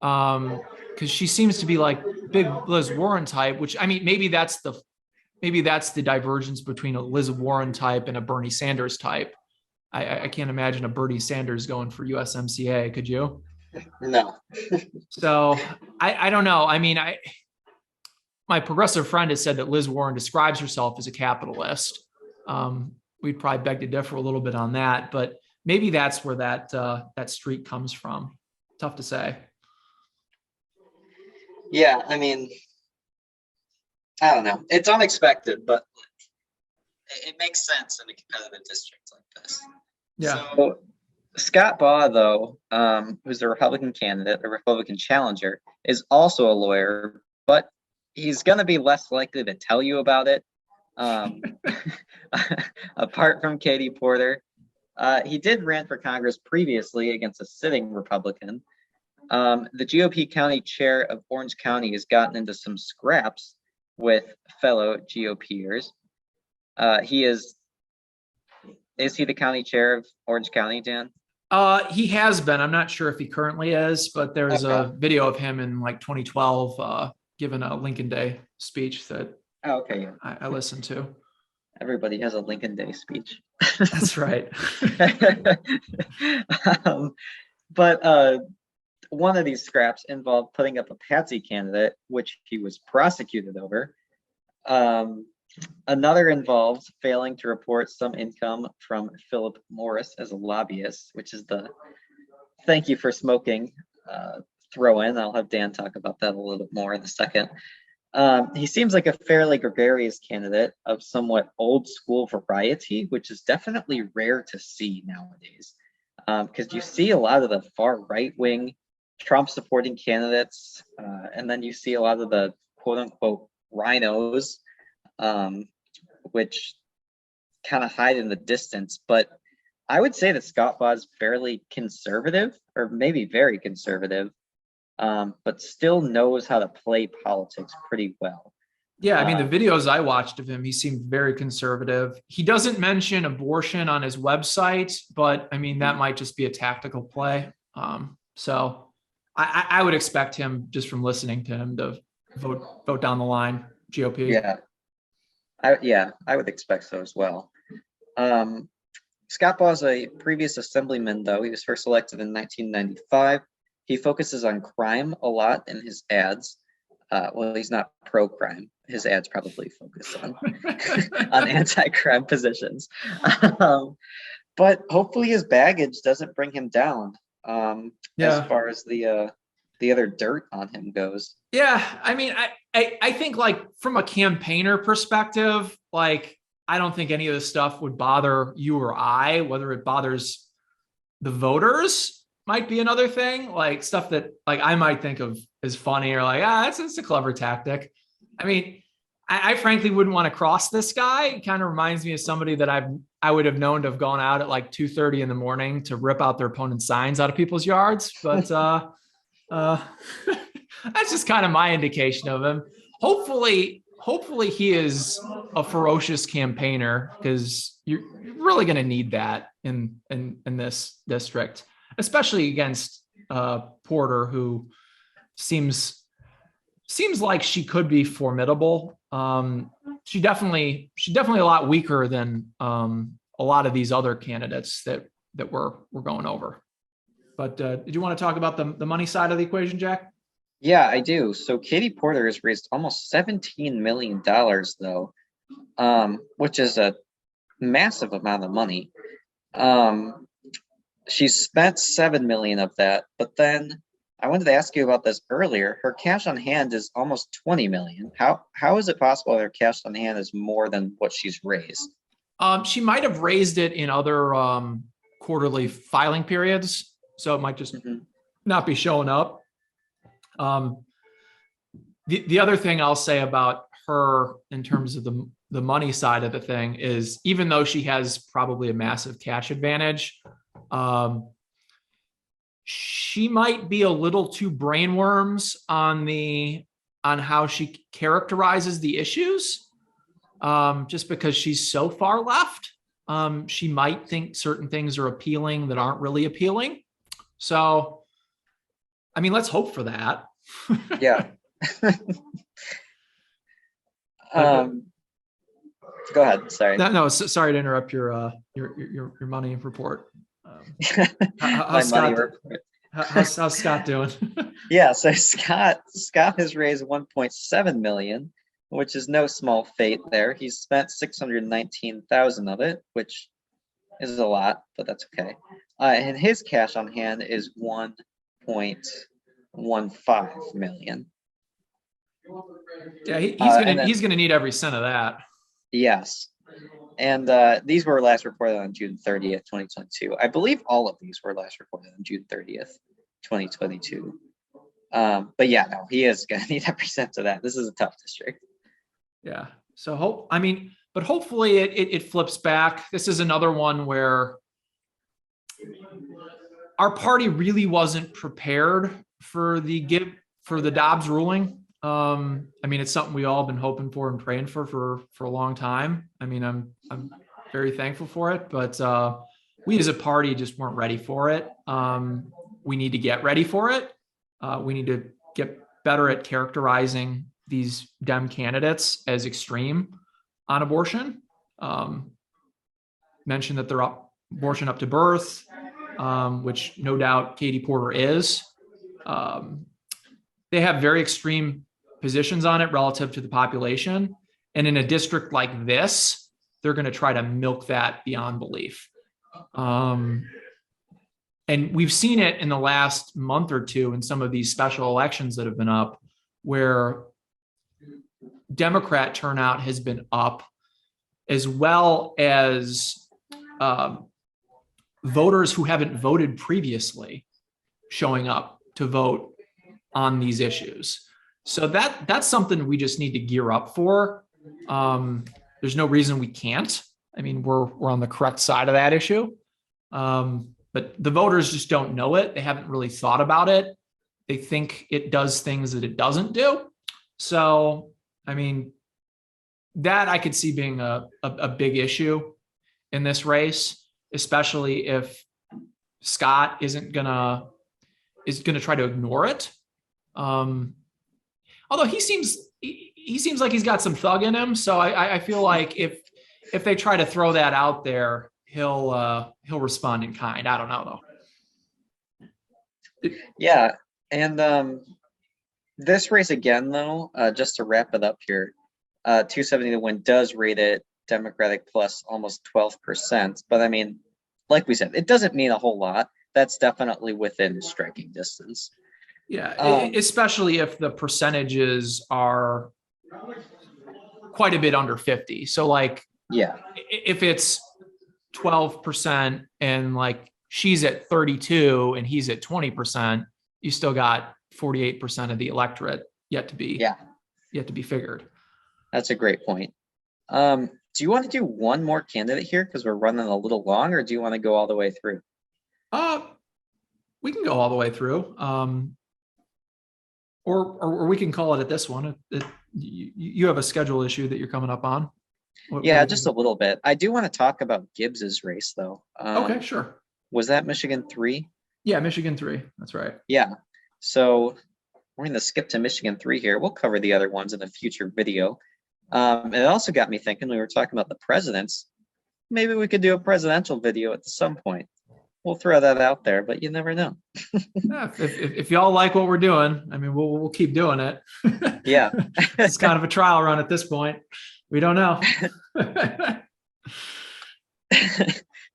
because she seems to be like big Liz Warren type, which, I mean, maybe that's the divergence between a Liz Warren type and a Bernie Sanders type. I can't imagine a Bernie Sanders going for USMCA. Could you? No. So I don't know. I mean, my progressive friend has said that Liz Warren describes herself as a capitalist. We'd probably beg to differ a little bit on that, but maybe that's where that streak comes from. Tough to say. Yeah, I mean, I don't know. It's unexpected, but it makes sense in a competitive district like this. Yeah. So Scott Baugh, though, who's a Republican candidate, a Republican challenger, is also a lawyer, but he's going to be less likely to tell you about it. Apart from Katie Porter, he did run for Congress previously against a sitting Republican. The GOP county chair of Orange County has gotten into some scraps with fellow GOPers. Is he the county chair of Orange County, Dan? He has been. I'm not sure if he currently is, but there's Okay. a video of him in like 2012 giving a Lincoln Day speech that Oh, okay. I listened to. Everybody has a Lincoln Day speech. That's right. But one of these scraps involved putting up a patsy candidate, which he was prosecuted over. Another involved failing to report some income from Philip Morris as a lobbyist, which is the thank you for smoking throw in. I'll have Dan talk about that a little bit more in a second. He seems like a fairly gregarious candidate of somewhat old school variety, which is definitely rare to see nowadays. Because you see a lot of the far right wing Trump supporting candidates, and then you see a lot of the quote unquote rhinos, which kind of hide in the distance. But I would say that Scott Baugh is fairly conservative, or maybe very conservative, but still knows how to play politics pretty well. Yeah, I mean, the videos I watched of him, he seemed very conservative. He doesn't mention abortion on his website, but I mean, that might just be a tactical play. So I would expect him, just from listening to him, to vote down the line GOP. Yeah, I would expect so as well. Scott Baugh is a previous assemblyman, though. He was first elected in 1995. He focuses on crime a lot in his ads. Well, he's not pro-crime. His ads probably focus on on anti-crime positions. But hopefully his baggage doesn't bring him down as far as the other dirt on him goes. Yeah, I mean, I think, like, from a campaigner perspective, like, I don't think any of this stuff would bother you or I. Whether it bothers the voters might be another thing. Like, stuff that, like, I might think of as funny, or like, it's a clever tactic. I mean, I frankly wouldn't want to cross this guy. It kind of reminds me of somebody that I would have known to have gone out at like 2:30 in the morning to rip out their opponent's signs out of people's yards. But that's just kind of my indication of him. Hopefully he is a ferocious campaigner, because you're really going to need that in this district, especially against Porter, who seems like she could be formidable. She definitely a lot weaker than a lot of these other candidates that we're going over. But did you want to talk about the money side of the equation, Jack? Yeah, I do. So Katie Porter has raised almost $17 million, though, which is a massive amount of money. She's spent $7 million of that, but then I wanted to ask you about this earlier. Her cash on hand is almost $20 million. How is it possible that her cash on hand is more than what she's raised? She might have raised it in other quarterly filing periods, so it might just not be showing up. The other thing I'll say about her in terms of the money side of the thing is, even though she has probably a massive cash advantage, she might be a little too brainworms on how she characterizes the issues. Just because she's so far left, she might think certain things are appealing that aren't really appealing. So, I mean, let's hope for that. Yeah. Go ahead. Sorry. No, sorry to interrupt your money report. How's Scott doing? Yeah, so Scott has raised 1.7 million, which is no small feat there. He's spent 619,000 of it, which is a lot, but that's okay. And his cash on hand is 1.15 million. Yeah, he's gonna need every cent of that. Yes. And these were last reported on June 30th, 2022. I believe all of these were last reported on June 30th, 2022. But yeah, no, he is going to need every cent of that. This is a tough district. Yeah. So hopefully it flips back. This is another one where our party really wasn't prepared for the Dobbs ruling. I mean, it's something we all been hoping for and praying for a long time. I mean, I'm very thankful for it, but we as a party just weren't ready for it. We need to get ready for it. We need to get better at characterizing these Dem candidates as extreme on abortion. Mentioned that they're abortion up to birth, which no doubt Katie Porter is. They have very extreme positions on it relative to the population. And in a district like this, they're going to try to milk that beyond belief. And we've seen it in the last month or two in some of these special elections that have been up, where Democrat turnout has been up, as well as voters who haven't voted previously showing up to vote on these issues. So that's something we just need to gear up for. There's no reason we can't. I mean, we're on the correct side of that issue. But the voters just don't know it. They haven't really thought about it. They think it does things that it doesn't do. So, I mean, that I could see being a big issue in this race, especially if Scott is gonna try to ignore it. Although he seems like he's got some thug in him, so I feel like if they try to throw that out there, he'll respond in kind. I don't know though. Yeah, and this race again, though, just to wrap it up here, 270 to win does rate it Democratic plus almost 12%. But I mean, like we said, it doesn't mean a whole lot. That's definitely within striking distance. Yeah, especially if the percentages are quite a bit under 50. So like, yeah, if it's 12% and like she's at 32 and he's at 20%, you still got 48% of the electorate yet to be figured. That's a great point. Do you want to do one more candidate here because we're running a little long, or do you want to go all the way through? We can go all the way through. Or we can call it at this one. You have a schedule issue that you're coming up on. Yeah, just a little bit. I do want to talk about Gibbs's race, though. Okay, sure. Was that Michigan 3? Yeah, Michigan 3. That's right. Yeah. So we're going to skip to Michigan 3 here. We'll cover the other ones in a future video. And it also got me thinking, we were talking about the presidents. Maybe we could do a presidential video at some point. We'll throw that out there, but you never know. Yeah, if y'all like what we're doing, I mean, we'll keep doing it. Yeah. It's kind of a trial run at this point. We don't know.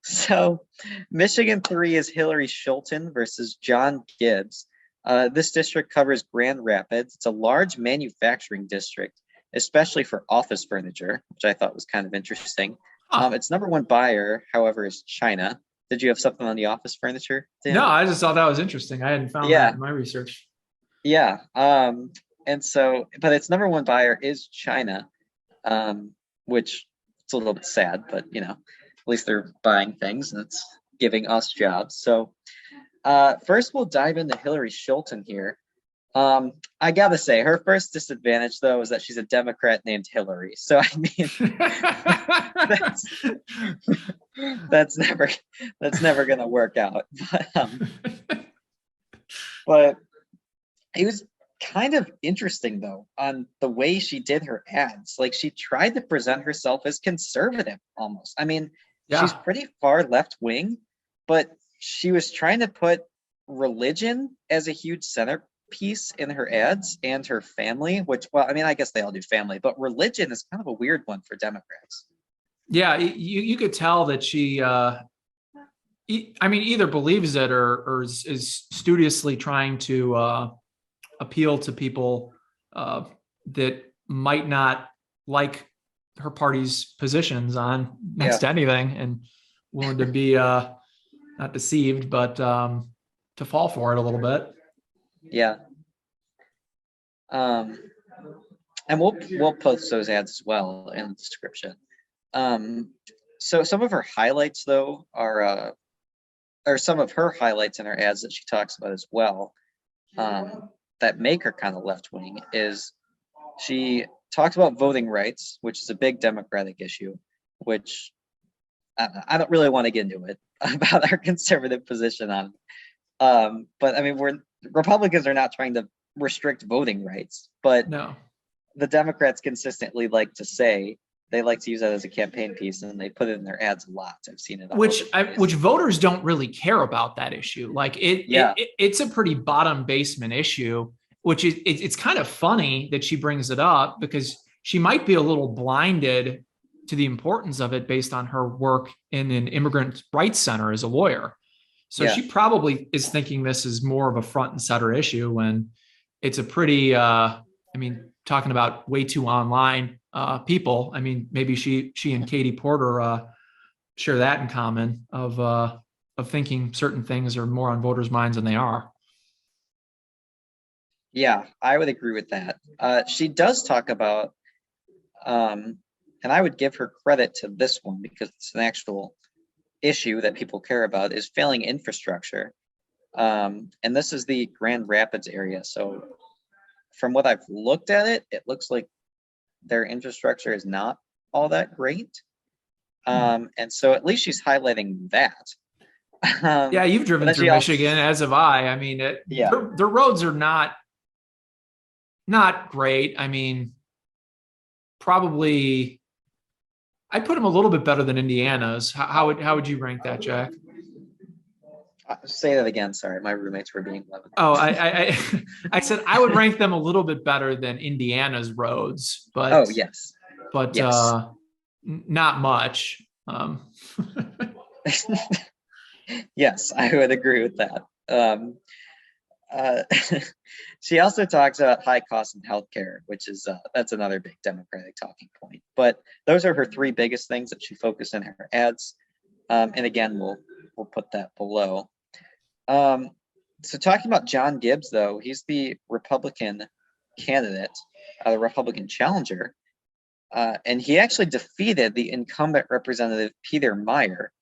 So Michigan 3 is Hillary Scholten versus John Gibbs. This district covers Grand Rapids. It's a large manufacturing district, especially for office furniture, which I thought was kind of interesting. Its number one buyer, however, is China. Did you have something on the office furniture, Dan? No, I just thought that was interesting. I hadn't found that in my research. Yeah. And so, but its number one buyer is China, which it's a little bit sad, but at least they're buying things and it's giving us jobs. So first we'll dive into Hillary Scholten here. I gotta say, her first disadvantage though is that she's a Democrat named Hillary. So I mean, that's never gonna work out. But it was kind of interesting though on the way she did her ads. Like she tried to present herself as conservative almost. I mean, she's pretty far left wing, but she was trying to put religion as a huge centerpiece in her ads and her family, which, well, I mean, I guess they all do family, but religion is kind of a weird one for Democrats. Yeah, you could tell that she, I mean, either believes it or is studiously trying to appeal to people that might not like her party's positions on next to anything, and willing to be not deceived, but to fall for it a little bit. Yeah. And we'll post those ads as well in the description. So some of her highlights though are or some of her highlights in her ads that she talks about as well. that make her kind of left wing is she talks about voting rights, which is a big Democratic issue, which I don't really want to get into it about our conservative position on. But I mean, Republicans are not trying to restrict voting rights, but No. the Democrats consistently like to say they like to use that as a campaign piece, and they put it in their ads a lot. I've seen it. Which voters don't really care about that issue. Like it's a pretty bottom basement issue, which it's kind of funny that she brings it up because she might be a little blinded to the importance of it based on her work in an immigrant rights center as a lawyer. So she probably is thinking this is more of a front and center issue when it's a pretty, I mean, talking about way too online people. I mean, maybe she and Katie Porter share that in common of thinking certain things are more on voters' minds than they are. Yeah, I would agree with that. She does talk about, and I would give her credit to this one because it's an actual issue that people care about, is failing infrastructure. And this is the Grand Rapids area. So from what I've looked at it, it looks like their infrastructure is not all that great. And so at least she's highlighting that. Yeah, you've driven through Michigan, as have I. I mean, the roads are not great. I mean, probably I'd put them a little bit better than Indiana's. How would you rank that, Jack? Say that again. Sorry, my roommates were being loud. Oh, I said I would rank them a little bit better than Indiana's roads, but yes, not much. Yes, I would agree with that. She also talks about high costs in healthcare, which is that's another big Democratic talking point. But those are her three biggest things that she focused in her ads. And again, we'll put that below. So talking about John Gibbs, though, he's the Republican candidate, the Republican challenger, and he actually defeated the incumbent representative Peter Meyer.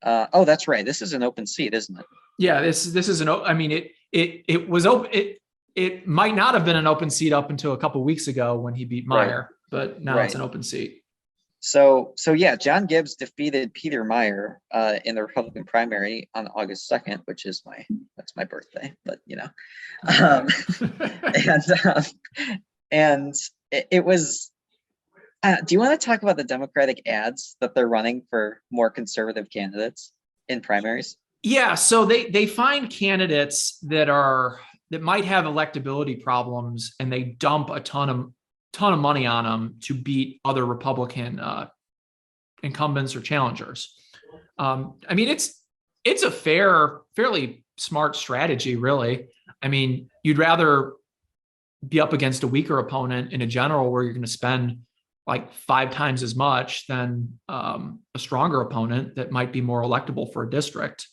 Oh, that's right. This is an open seat, isn't it? Yeah, this is an. I mean, it was open. It might not have been an open seat up until a couple of weeks ago when he beat Meyer, but now it's an open seat. So yeah, John Gibbs defeated Peter Meyer in the Republican primary on August 2nd, which is that's my birthday, but you know, and it was. Do you want to talk about the Democratic ads that they're running for more conservative candidates in primaries? Yeah, so they find candidates that might have electability problems, and they dump a ton of money on them to beat other Republican incumbents or challengers. I mean, it's a fairly smart strategy, really. I mean, you'd rather be up against a weaker opponent in a general where you're going to spend like 5 times as much than a stronger opponent that might be more electable for a district.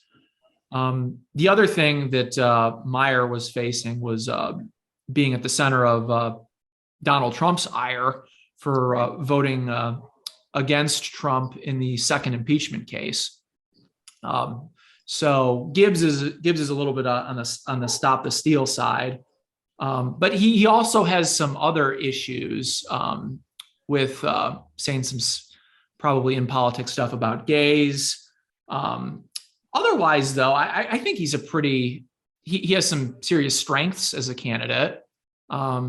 The other thing that Meyer was facing was being at the center of Donald Trump's ire for voting against Trump in the second impeachment case. So Gibbs is a little bit on the stop the steal side, but he also has some other issues with saying some probably in politics stuff about gays. Otherwise, though, I think he's he has some serious strengths as a candidate. I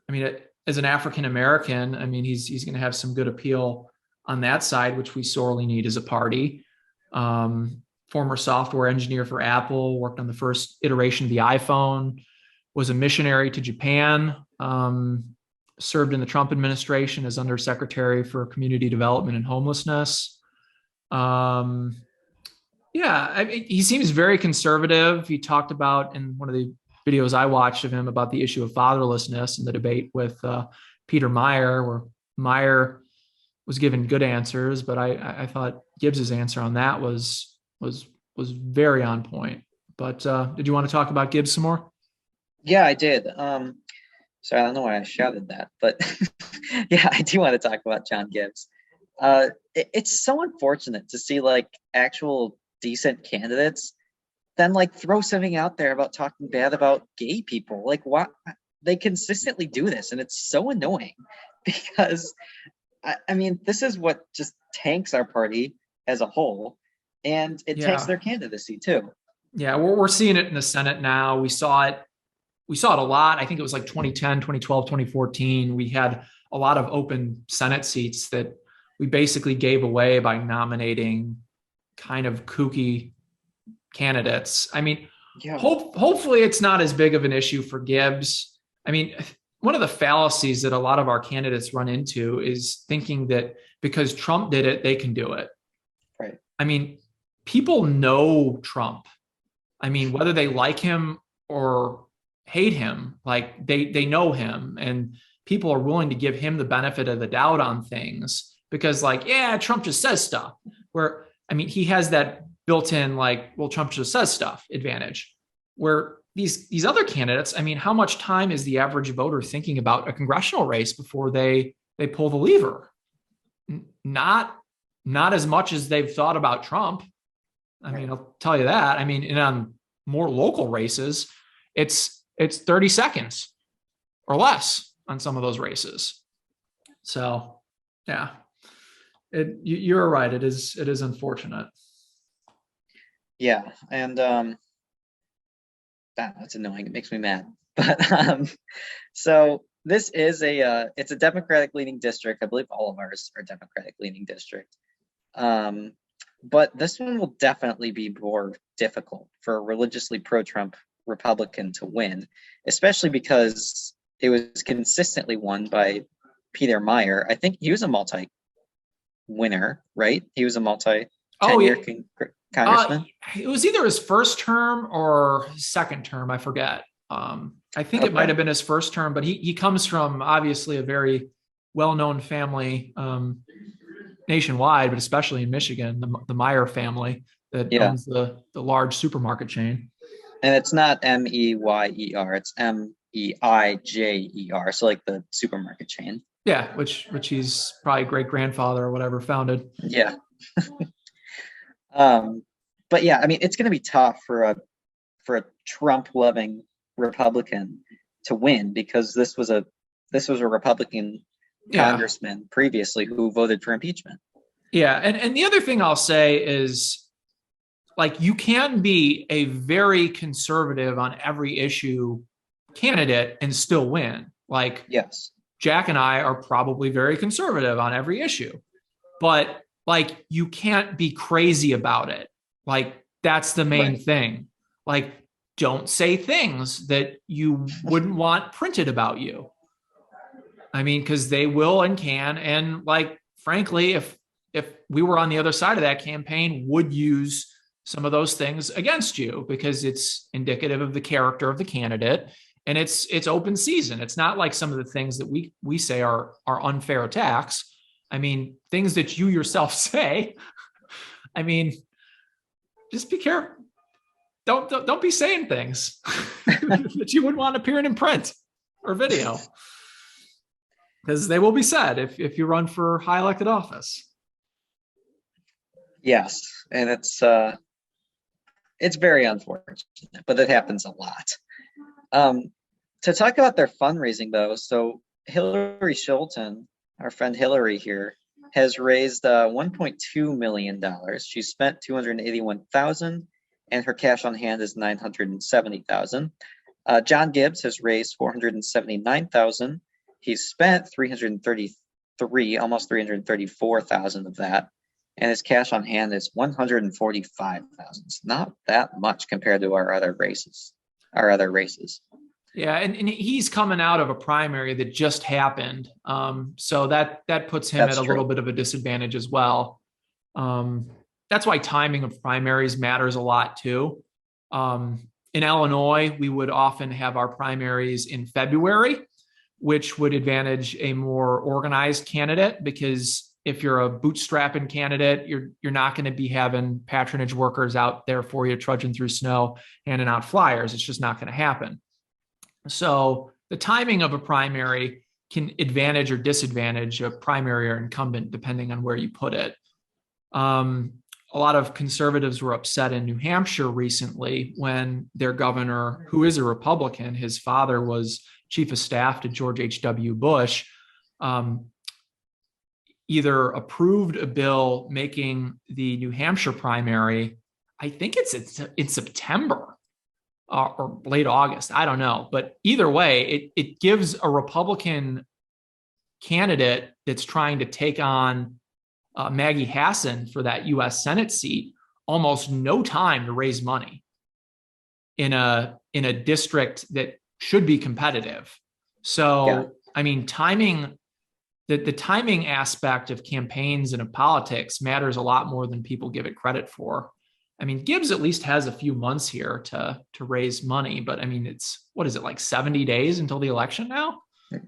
mean, as an African American, I mean, he's going to have some good appeal on that side, which we sorely need as a party. Former software engineer for Apple, worked on the first iteration of the iPhone, was a missionary to Japan, served in the Trump administration as Undersecretary for Community Development and Homelessness. Yeah, I mean, he seems very conservative. He talked about in one of the videos I watched of him about the issue of fatherlessness and the debate with Peter Meyer, where Meyer was given good answers, but I thought Gibbs's answer on that was very on point. But did you want to talk about Gibbs some more? Yeah, I did. So I don't know why I shouted that, but yeah, I do want to talk about John Gibbs. It's so unfortunate to see like actual decent candidates then like throw something out there about talking bad about gay people. Like what? They consistently do this, and it's so annoying because I mean, this is what just tanks our party as a whole, and it tanks Yeah. their candidacy too. Yeah. We're seeing it in the Senate now. We saw it a lot. I think it was like 2010, 2012, 2014. We had a lot of open Senate seats that we basically gave away by nominating kind of kooky candidates. I mean, Yeah. hopefully it's not as big of an issue for Gibbs. I mean, one of the fallacies that a lot of our candidates run into is thinking that because Trump did it, they can do it. Right. I mean, people know Trump. I mean, whether they like him or hate him, like they know him, and people are willing to give him the benefit of the doubt on things because, like, yeah, Trump just says stuff. Where I mean, he has that built-in, like, well, Trump just says stuff advantage. Where these other candidates, I mean, how much time is the average voter thinking about a congressional race before they pull the lever? Not as much as they've thought about Trump. I mean, I'll tell you that. I mean, and on more local races, it's 30 seconds or less on some of those races. So, yeah, you're right. It is unfortunate. Yeah, and that's annoying. It makes me mad. But so this is it's a Democratic leaning district. I believe all of ours are Democratic leaning district. But this one will definitely be more difficult for a religiously pro-Trump Republican to win, especially because it was consistently won by Peter Meyer. I think he was a multi-winner, right? He was a multi-tenure congressman. It was either his first term or his second term. I forget. I think it might have been his first term, but he comes from obviously a very well-known family nationwide, but especially in Michigan, the Meyer family that owns the large supermarket chain. And it's not Meyer, it's Meijer. So like the supermarket chain. Yeah, which he's probably great grandfather or whatever founded. Yeah. But yeah, I mean, it's going to be tough for a Trump loving Republican to win because this was a Republican congressman previously who voted for impeachment. Yeah, and the other thing I'll say is, like, you can be a very conservative on every issue candidate and still win. Like, yes, Jack and I are probably very conservative on every issue, but like, you can't be crazy about it. Like, that's the main thing. Like, don't say things that you wouldn't want printed about you. I mean, because they will and can. And like, frankly, if we were on the other side of that campaign, would use some of those things against you because it's indicative of the character of the candidate. And it's open season. It's not like some of the things that we say are unfair attacks. I mean, things that you yourself say. I mean, just be careful. Don't be saying things that you wouldn't want appearing in print or video, because they will be said if you run for high elected office. Yes, and it's very unfortunate, but it happens a lot. To talk about their fundraising, though, so Hillary Scholten, our friend Hillary here, has raised $1.2 million. She spent $281,000, and her cash on hand is $970,000. John Gibbs has raised $479,000. He's spent $333, almost $334,000 of that, and his cash on hand is $145,000. It's not that much compared to our other races. Yeah, and he's coming out of a primary that just happened, so that puts him at a little bit of a disadvantage as well. That's why timing of primaries matters a lot too. In Illinois, we would often have our primaries in February, which would advantage a more organized candidate, because if you're a bootstrapping candidate, you're not going to be having patronage workers out there for you trudging through snow, handing out flyers. It's just not going to happen. So the timing of a primary can advantage or disadvantage a primary or incumbent depending on where you put it. a lot of conservatives were upset in New Hampshire recently when their governor, who is a Republican, his father was chief of staff to George H.W. Bush, either approved a bill making the New Hampshire primary, I think it's in September or late August. I don't know. But either way, it gives a Republican candidate that's trying to take on Maggie Hassan for that U.S. Senate seat almost no time to raise money in a district that should be competitive. So, yeah. I mean, timing, the timing aspect of campaigns and of politics matters a lot more than people give it credit for. I mean, Gibbs at least has a few months here to raise money, but I mean, it's, what is it, like 70 days until the election now?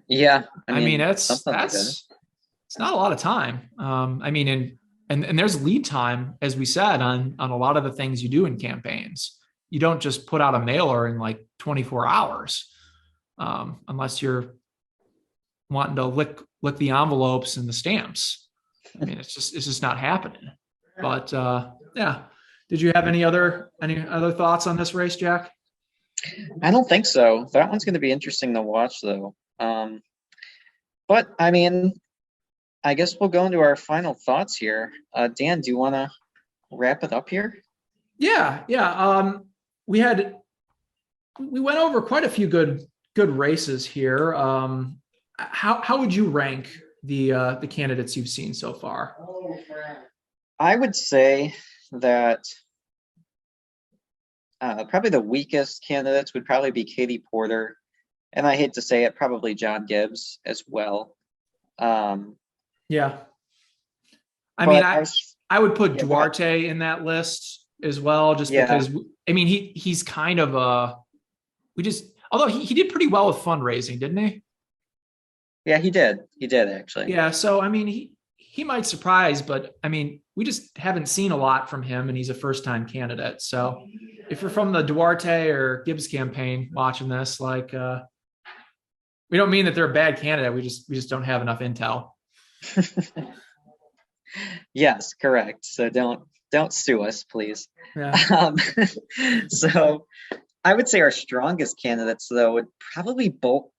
Yeah. I mean it's not a lot of time. I mean, and there's lead time, as we said, on a lot of the things you do in campaigns. You don't just put out a mailer in like 24 hours, unless you're wanting to lick the envelopes and the stamps. I mean, it's just not happening. But yeah. Did you have any other thoughts on this race, Jack? I don't think so. That one's going to be interesting to watch, though. But I mean, I guess we'll go into our final thoughts here. Dan, do you want to wrap it up here? Yeah. We went over quite a few good races here. How would you rank the candidates you've seen so far? I would say that probably the weakest candidates would probably be Katie Porter, and I hate to say it, probably John Gibbs as well. Yeah. I mean, I would put Duarte in that list as well, just because, I mean, he's kind of although he did pretty well with fundraising, didn't he? Yeah, he did. He did, actually. Yeah. So, I mean, he might surprise, but I mean, we just haven't seen a lot from him, and he's a first-time candidate. So if you're from the Duarte or Gibbs campaign watching this, like, we don't mean that they're a bad candidate. We just don't have enough intel. Yes, correct. So don't sue us, please. Yeah. So I would say our strongest candidates, though, would probably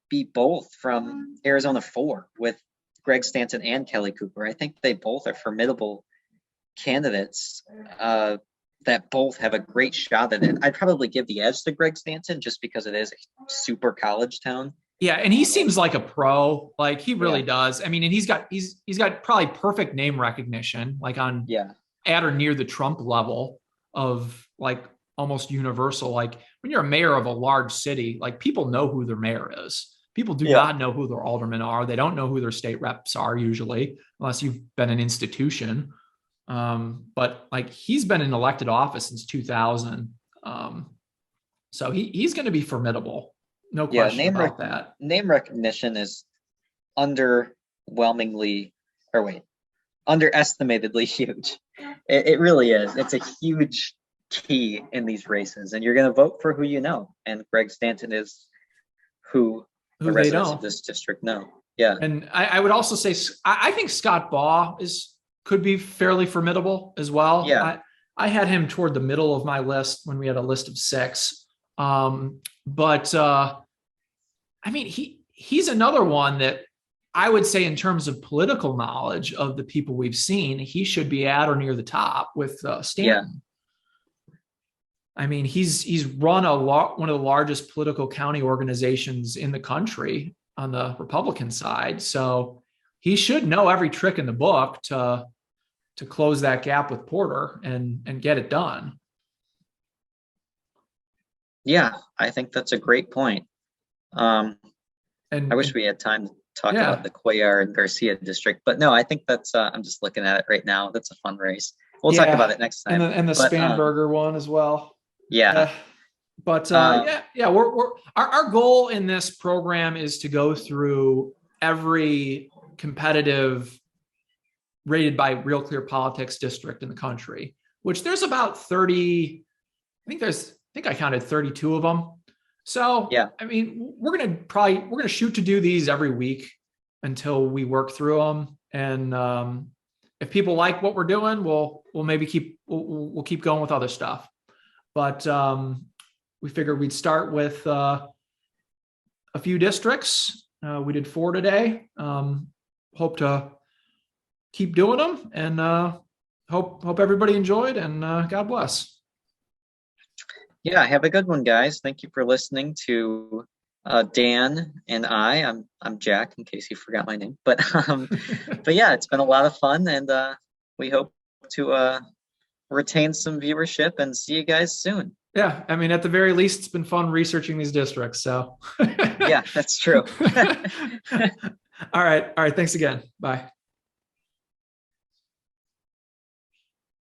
be both from Arizona 4 with Greg Stanton and Kelly Cooper. I think they both are formidable candidates that both have a great shot at it. I'd probably give the edge to Greg Stanton just because it is a super college town. Yeah, and he seems like a pro. Like, he really does. I mean, and he's got probably perfect name recognition, like on at or near the Trump level of like almost universal. Like, when you're a mayor of a large city, like, people know who their mayor is. People do not know who their aldermen are. They don't know who their state reps are usually, unless you've been an institution. But like, he's been in elected office since 2000. So he's going to be formidable. No question about that. Name recognition is underestimatedly huge. It really is. It's a huge key in these races, and you're going to vote for who you know. And Greg Stanton is who the residents of this district know. Yeah. And I would also say, I think Scott Baugh could be fairly formidable as well. Yeah. I had him toward the middle of my list when we had a list of 6. But I mean, he's another one that I would say, in terms of political knowledge of the people we've seen, he should be at or near the top with Stanton. Yeah. I mean, he's run one of the largest political county organizations in the country on the Republican side. So he should know every trick in the book to close that gap with Porter and get it done. Yeah, I think that's a great point. And I wish we had time to talk about the Cuellar and Garcia district, but no, I think that's, I'm just looking at it right now. That's a fun race. We'll talk about it next time. And the Spanberger one as well. Yeah. But our goal in this program is to go through every competitive rated by Real Clear Politics district in the country, which there's about 30. I think I counted 32 of them. So, I mean, we're going to shoot to do these every week until we work through them. And if people like what we're doing, we'll maybe we'll keep going with other stuff. But we figured we'd start with a few districts. We did 4 today. Hope to keep doing them, and hope everybody enjoyed, and God bless. Yeah, have a good one, guys. Thank you for listening to Dan and I'm Jack, in case you forgot my name. But yeah, it's been a lot of fun, and we hope to retain some viewership and see you guys soon. Yeah, I mean, at the very least, it's been fun researching these districts. So yeah, that's true. All right. Thanks again. Bye.